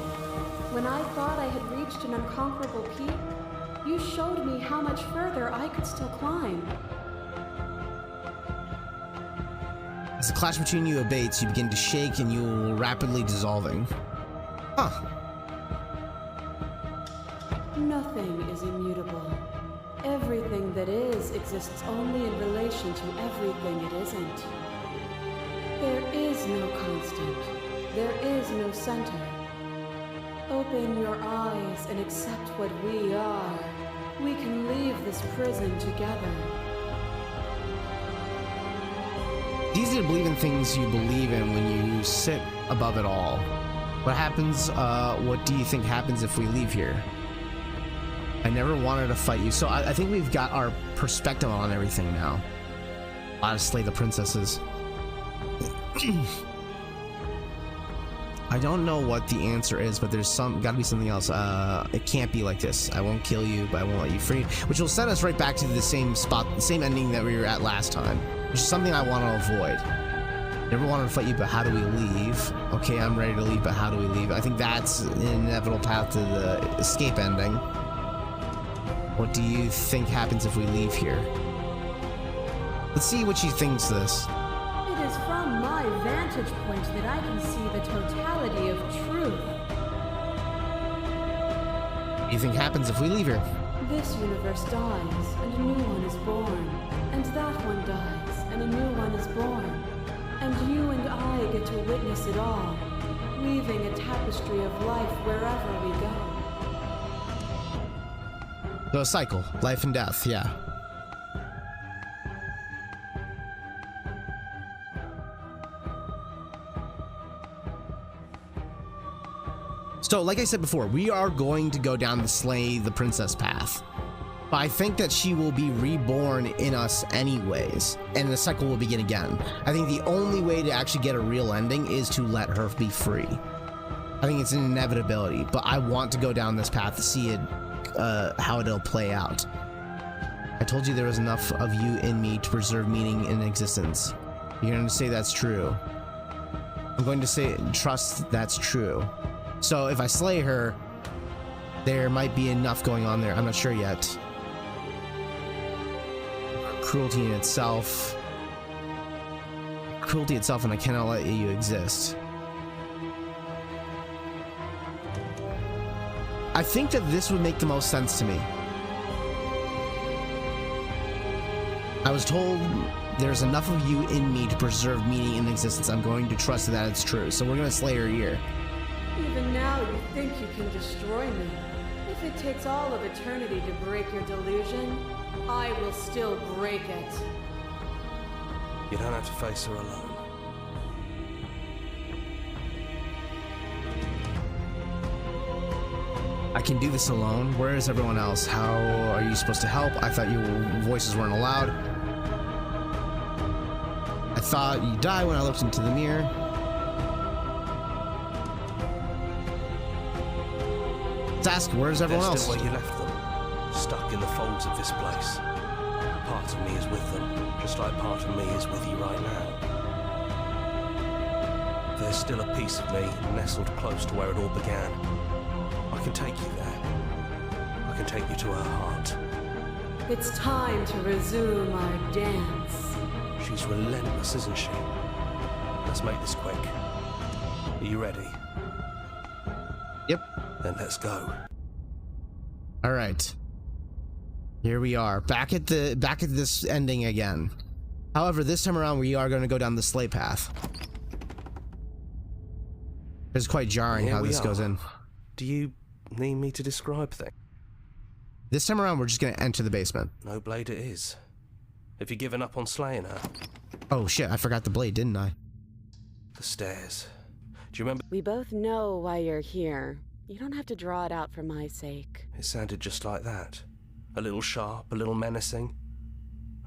[SPEAKER 4] When I thought I had reached an unconquerable peak, you showed me how much further I could still climb.
[SPEAKER 2] As the clash between you abates, you begin to shake and you will rapidly dissolving. Huh.
[SPEAKER 4] Nothing is immutable. Everything that is exists only in relation to everything it isn't. There is no constant. There is no center. Open your eyes and accept what we are. We can leave this prison together.
[SPEAKER 2] It's easy to believe in things you believe in when you sit above it all. What happens, what do you think happens if we leave here? I never wanted to fight you. So I think we've got our perspective on everything now. How to slay the princesses. I don't know what the answer is, but there's gotta be something else. It can't be like this. I won't kill you, but I won't let you free. Which will send us right back to the same spot, the same ending that we were at last time. Which is something I want to avoid. Never wanted to fight you, but how do we leave? Okay, I'm ready to leave, but how do we leave? I think that's an inevitable path to the escape ending. What do you think happens if we leave here? Let's see what she thinks this.
[SPEAKER 4] It is from my vantage point that I can see the totality of truth.
[SPEAKER 2] What do you think happens if we leave here?
[SPEAKER 4] This universe dies, and a new one is born. And that one dies, and a new one is born. And you and I get to witness it all, weaving a tapestry of life wherever we go.
[SPEAKER 2] So a cycle, life and death, yeah. So, like I said before, we are going to go down the slay the princess path. But I think that she will be reborn in us anyways, and the cycle will begin again. I think the only way to actually get a real ending is to let her be free. I think it's an inevitability, but I want to go down this path to see it, how it'll play out. I told you there was enough of you in me to preserve meaning in existence. You're going to say that's true. I'm going to say trust that's true. So if I slay her, there might be enough going on there. I'm not sure yet. Cruelty in itself. Cruelty itself, and I cannot let you exist. I think that this would make the most sense to me. I was told there's enough of you in me to preserve meaning in existence. I'm going to trust that it's true. So we're going to slay her here.
[SPEAKER 4] Even now you think you can destroy me. If it takes all of eternity to break your delusion, I will still break it.
[SPEAKER 1] You don't have to face her alone.
[SPEAKER 2] I can do this alone. Where is everyone else? How are you supposed to help? I thought your voices weren't allowed. I thought you died when I looked into the mirror. Let's ask, where's everyone else?
[SPEAKER 1] They're still where you left them, stuck in the folds of this place. Part of me is with them, just like part of me is with you right now. There's still a piece of me nestled close to where it all began. I can take you there. I can take you to her heart.
[SPEAKER 4] It's time to resume our dance.
[SPEAKER 1] She's relentless, isn't she? Let's make this quick. Are you ready?
[SPEAKER 2] Yep.
[SPEAKER 1] Then let's go.
[SPEAKER 2] All right. Here we are, back at this ending again. However, this time around we are going to go down the slay path. It's quite jarring how this goes in.
[SPEAKER 1] Do you need me to describe things?
[SPEAKER 2] This time around we're just going to enter the basement.
[SPEAKER 1] No blade it is. Have you given up on slaying her?
[SPEAKER 2] Oh shit, I forgot the blade, didn't I?
[SPEAKER 1] The stairs. Do you remember?
[SPEAKER 6] We both know why you're here. You don't have to draw it out for my sake.
[SPEAKER 1] It sounded just like that. A little sharp, a little menacing.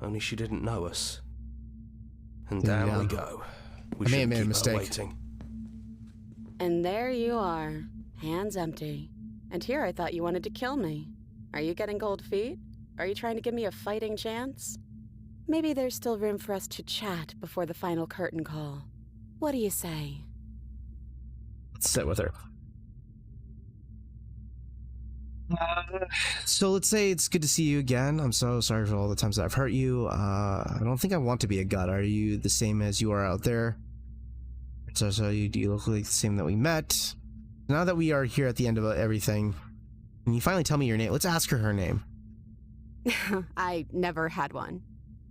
[SPEAKER 1] Only she didn't know us. And down we go. We
[SPEAKER 2] I may have
[SPEAKER 1] shouldn't
[SPEAKER 2] made a
[SPEAKER 1] keep
[SPEAKER 2] mistake.
[SPEAKER 1] her waiting.
[SPEAKER 6] And there you are, hands empty. And here I thought you wanted to kill me. Are you getting cold feet? Are you trying to give me a fighting chance? Maybe there's still room for us to chat before the final curtain call. What do you say?
[SPEAKER 2] Let's sit with her. So let's say it's good to see you again. I'm so sorry for all the times that I've hurt you. I don't think I want to be a god. Are you the same as you are out there? So do you look like the same that we met? Now that we are here at the end of everything, can you finally tell me your name? Let's ask her name.
[SPEAKER 6] I never had one.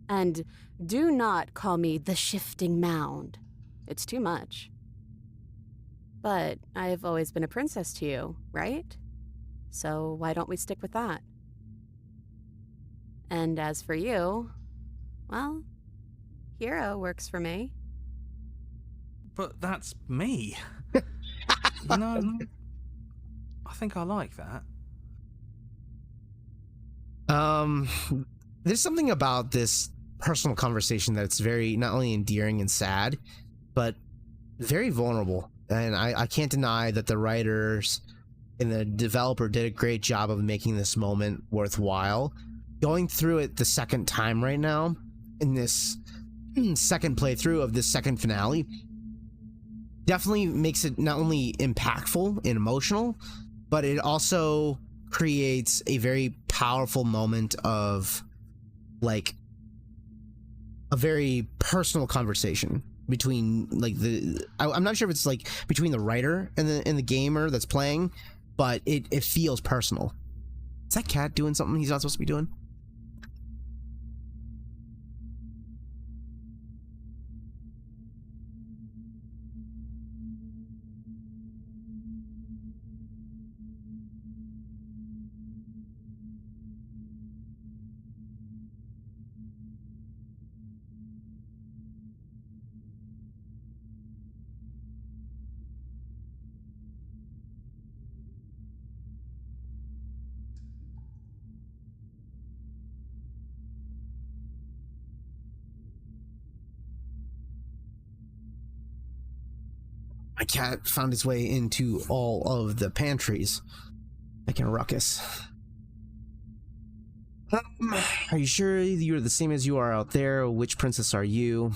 [SPEAKER 6] And do not call me the Shifting Mound. It's too much. But I've always been a princess to you, right? So why don't we stick with that? And as for you, well, hero works for me.
[SPEAKER 1] But that's me. You know, I think I like that.
[SPEAKER 2] There's something about this personal conversation that's very not only endearing and sad, but very vulnerable. And I can't deny that the writers and the developer did a great job of making this moment worthwhile. Going through it the second time right now, in this second playthrough of this second finale, definitely makes it not only impactful and emotional, but it also creates a very powerful moment of like a very personal conversation between like I'm not sure if it's like between the writer and the gamer that's playing, but it feels personal. Is that cat doing something he's not supposed to be doing? My cat found his way into all of the pantries, making a ruckus. Are you sure you're the same as you are out there? Which princess are you?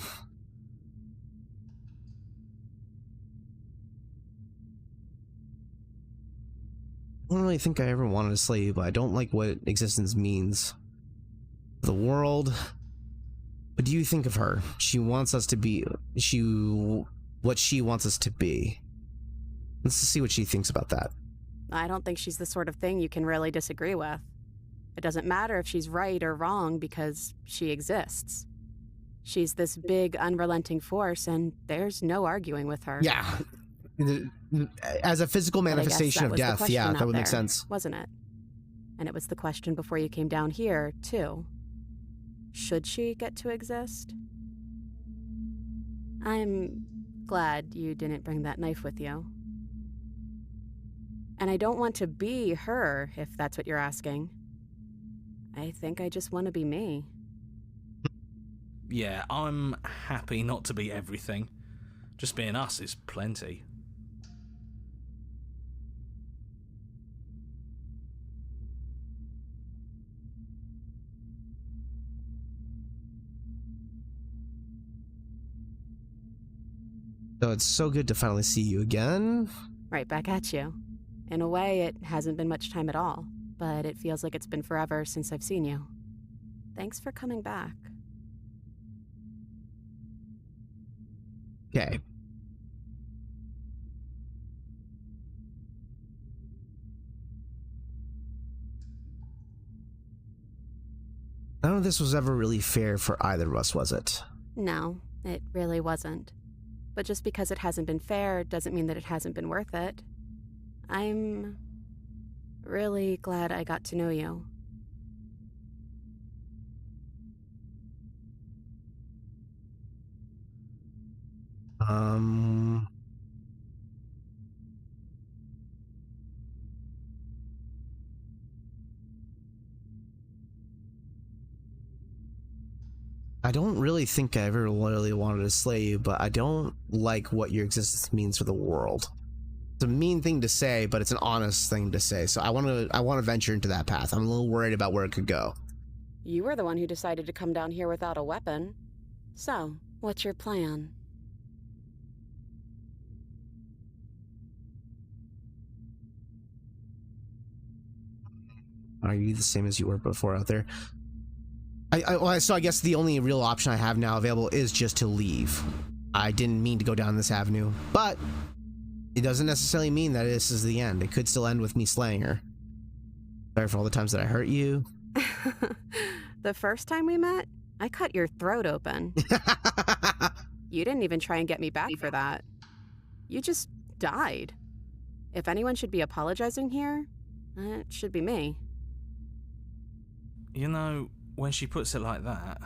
[SPEAKER 2] I don't really think I ever wanted to slay you, but I don't like what existence means. The world. What do you think of her? She wants us to be... what she wants us to be. Let's see what she thinks about that.
[SPEAKER 6] I don't think she's the sort of thing you can really disagree with. It doesn't matter if she's right or wrong because she exists. She's this big, unrelenting force, and there's no arguing with her.
[SPEAKER 2] Yeah. As a physical manifestation of death, yeah, that would make sense.
[SPEAKER 6] Wasn't it? And it was the question before you came down here, too. Should she get to exist? I'm glad you didn't bring that knife with you. And I don't want to be her, if that's what you're asking. I think I just want to be me.
[SPEAKER 1] Yeah, I'm happy not to be everything. Just being us is plenty.
[SPEAKER 2] So it's so good to finally see you again.
[SPEAKER 6] Right back at you. In a way, it hasn't been much time at all, but it feels like it's been forever since I've seen you. Thanks for coming back.
[SPEAKER 2] Okay. None of this was ever really fair for either of us, was it?
[SPEAKER 6] No, it really wasn't. But just because it hasn't been fair doesn't mean that it hasn't been worth it. I'm really glad I got to know you.
[SPEAKER 2] I don't really think I ever really wanted to slay you, but I don't like what your existence means for the world. It's a mean thing to say, but it's an honest thing to say. So I want to venture into that path. I'm a little worried about where it could go.
[SPEAKER 6] You were the one who decided to come down here without a weapon. So, what's your plan?
[SPEAKER 2] Are you the same as you were before out there? So I guess the only real option I have now available is just to leave. I didn't mean to go down this avenue, but it doesn't necessarily mean that this is the end. It could still end with me slaying her. Sorry for all the times that I hurt you.
[SPEAKER 6] The first time we met, I cut your throat open. You didn't even try and get me back for that. You just died. If anyone should be apologizing here, it should be me.
[SPEAKER 1] You know, when she puts it like that...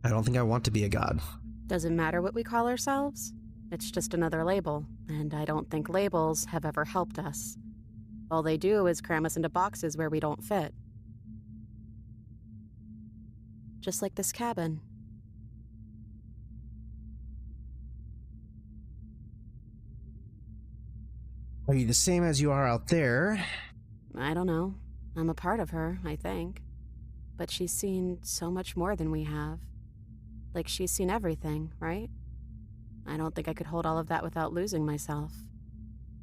[SPEAKER 2] I don't think I want to be a god.
[SPEAKER 6] Doesn't matter what we call ourselves. It's just another label, and I don't think labels have ever helped us. All they do is cram us into boxes where we don't fit. Just like this cabin.
[SPEAKER 2] Are you the same as you are out there?
[SPEAKER 6] I don't know. I'm a part of her, I think. But she's seen so much more than we have. Like, she's seen everything, right? I don't think I could hold all of that without losing myself.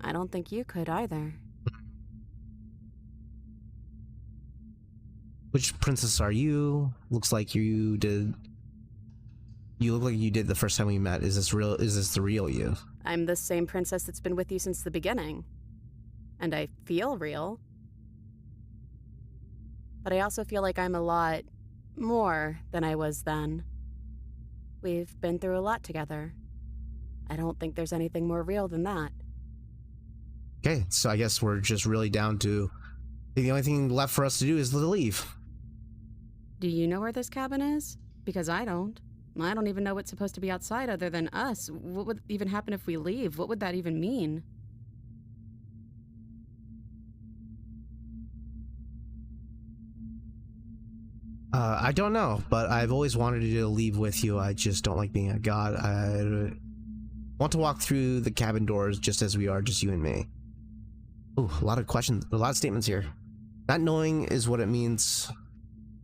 [SPEAKER 6] I don't think you could either.
[SPEAKER 2] Which princess are you? Looks like you did... You look like you did the first time we met. Is this real? Is this the real you?
[SPEAKER 6] I'm the same princess that's been with you since the beginning. And I feel real. But I also feel like I'm a lot more than I was then. We've been through a lot together. I don't think there's anything more real than that.
[SPEAKER 2] Okay, so I guess we're just really down to... The only thing left for us to do is to leave.
[SPEAKER 6] Do you know where this cabin is? Because I don't. I don't even know what's supposed to be outside other than us. What would even happen if we leave? What would that even mean?
[SPEAKER 2] I don't know, but I've always wanted to leave with you. I just don't like being a god. I want to walk through the cabin doors just as we are, just you and me. Ooh, a lot of questions, a lot of statements here. Not knowing is what it means.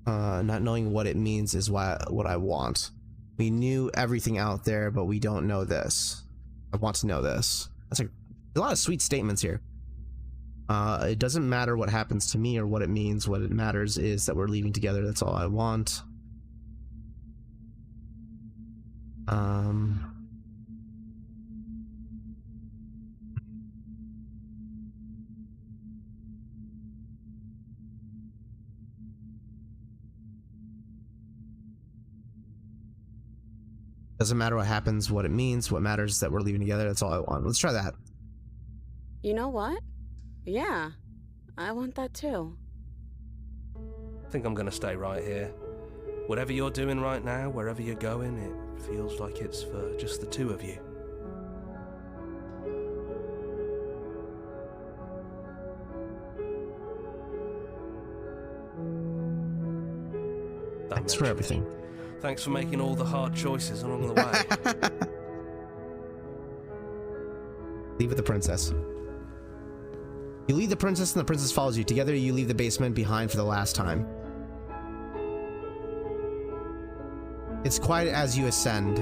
[SPEAKER 2] Not knowing what it means is what I want. We knew everything out there, but we don't know this. I want to know this. That's a lot of sweet statements here. It doesn't matter what happens to me or what it means. What it matters is that we're leaving together. That's all I want. Doesn't matter what happens, what it means. What matters is that we're leaving together. That's all I want. Let's try that.
[SPEAKER 6] You know what? Yeah, I want that too.
[SPEAKER 1] I think I'm gonna stay right here. Whatever you're doing right now, wherever you're going, it feels like it's for just the two of you.
[SPEAKER 2] Thanks for everything.
[SPEAKER 1] Thanks for making all the hard choices along the way.
[SPEAKER 2] Leave with the princess. You leave the princess and the princess follows you. Together you leave the basement behind for the last time. It's quiet as you ascend.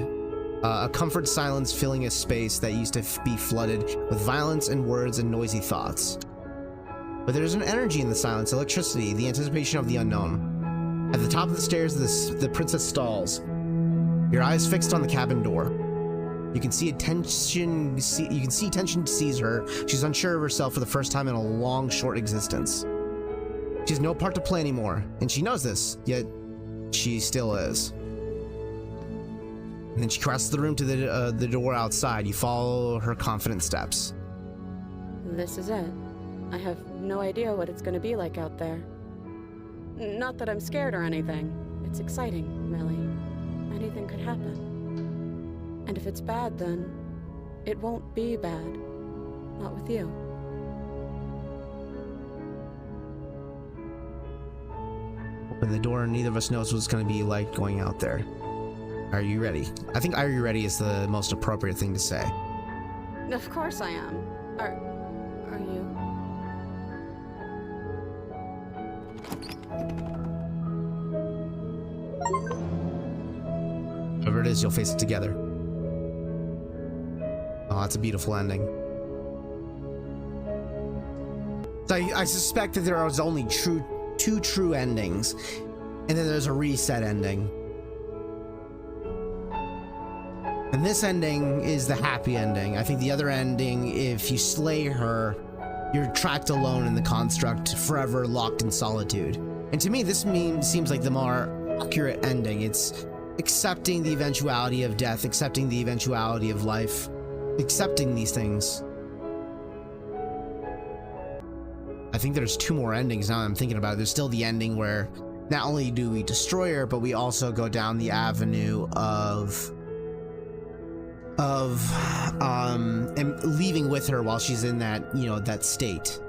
[SPEAKER 2] A comfort silence filling a space that used to be flooded with violence and words and noisy thoughts. But there's an energy in the silence, electricity, the anticipation of the unknown. At the top of the stairs, the princess stalls. Your eyes fixed on the cabin door. You can see tension seize her. She's unsure of herself for the first time in a long, short existence. She has no part to play anymore, and she knows this, yet she still is. And then she crosses the room to the door outside. You follow her confident steps.
[SPEAKER 6] This is it. I have no idea what it's going to be like out there. Not that I'm scared or anything. It's exciting, really. Anything could happen. And if it's bad, then it won't be bad. Not with you.
[SPEAKER 2] Open the door, and neither of us knows what it's going to be like going out there. Are you ready? I think "Are you ready" is the most appropriate thing to say.
[SPEAKER 6] Of course I am. Are you?
[SPEAKER 2] Whatever it is, you'll face it together. Oh, that's a beautiful ending. So I suspect that there is only two true endings, and then there's a reset ending. And this ending is the happy ending. I think the other ending, if you slay her, you're trapped alone in the construct, forever locked in solitude. And to me, this seems like the more accurate ending. It's accepting the eventuality of death, accepting the eventuality of life, accepting these things. I think there's 2 more endings now I'm thinking about it. There's still the ending where not only do we destroy her, but we also go down the avenue of and leaving with her while she's in that, you know, that state.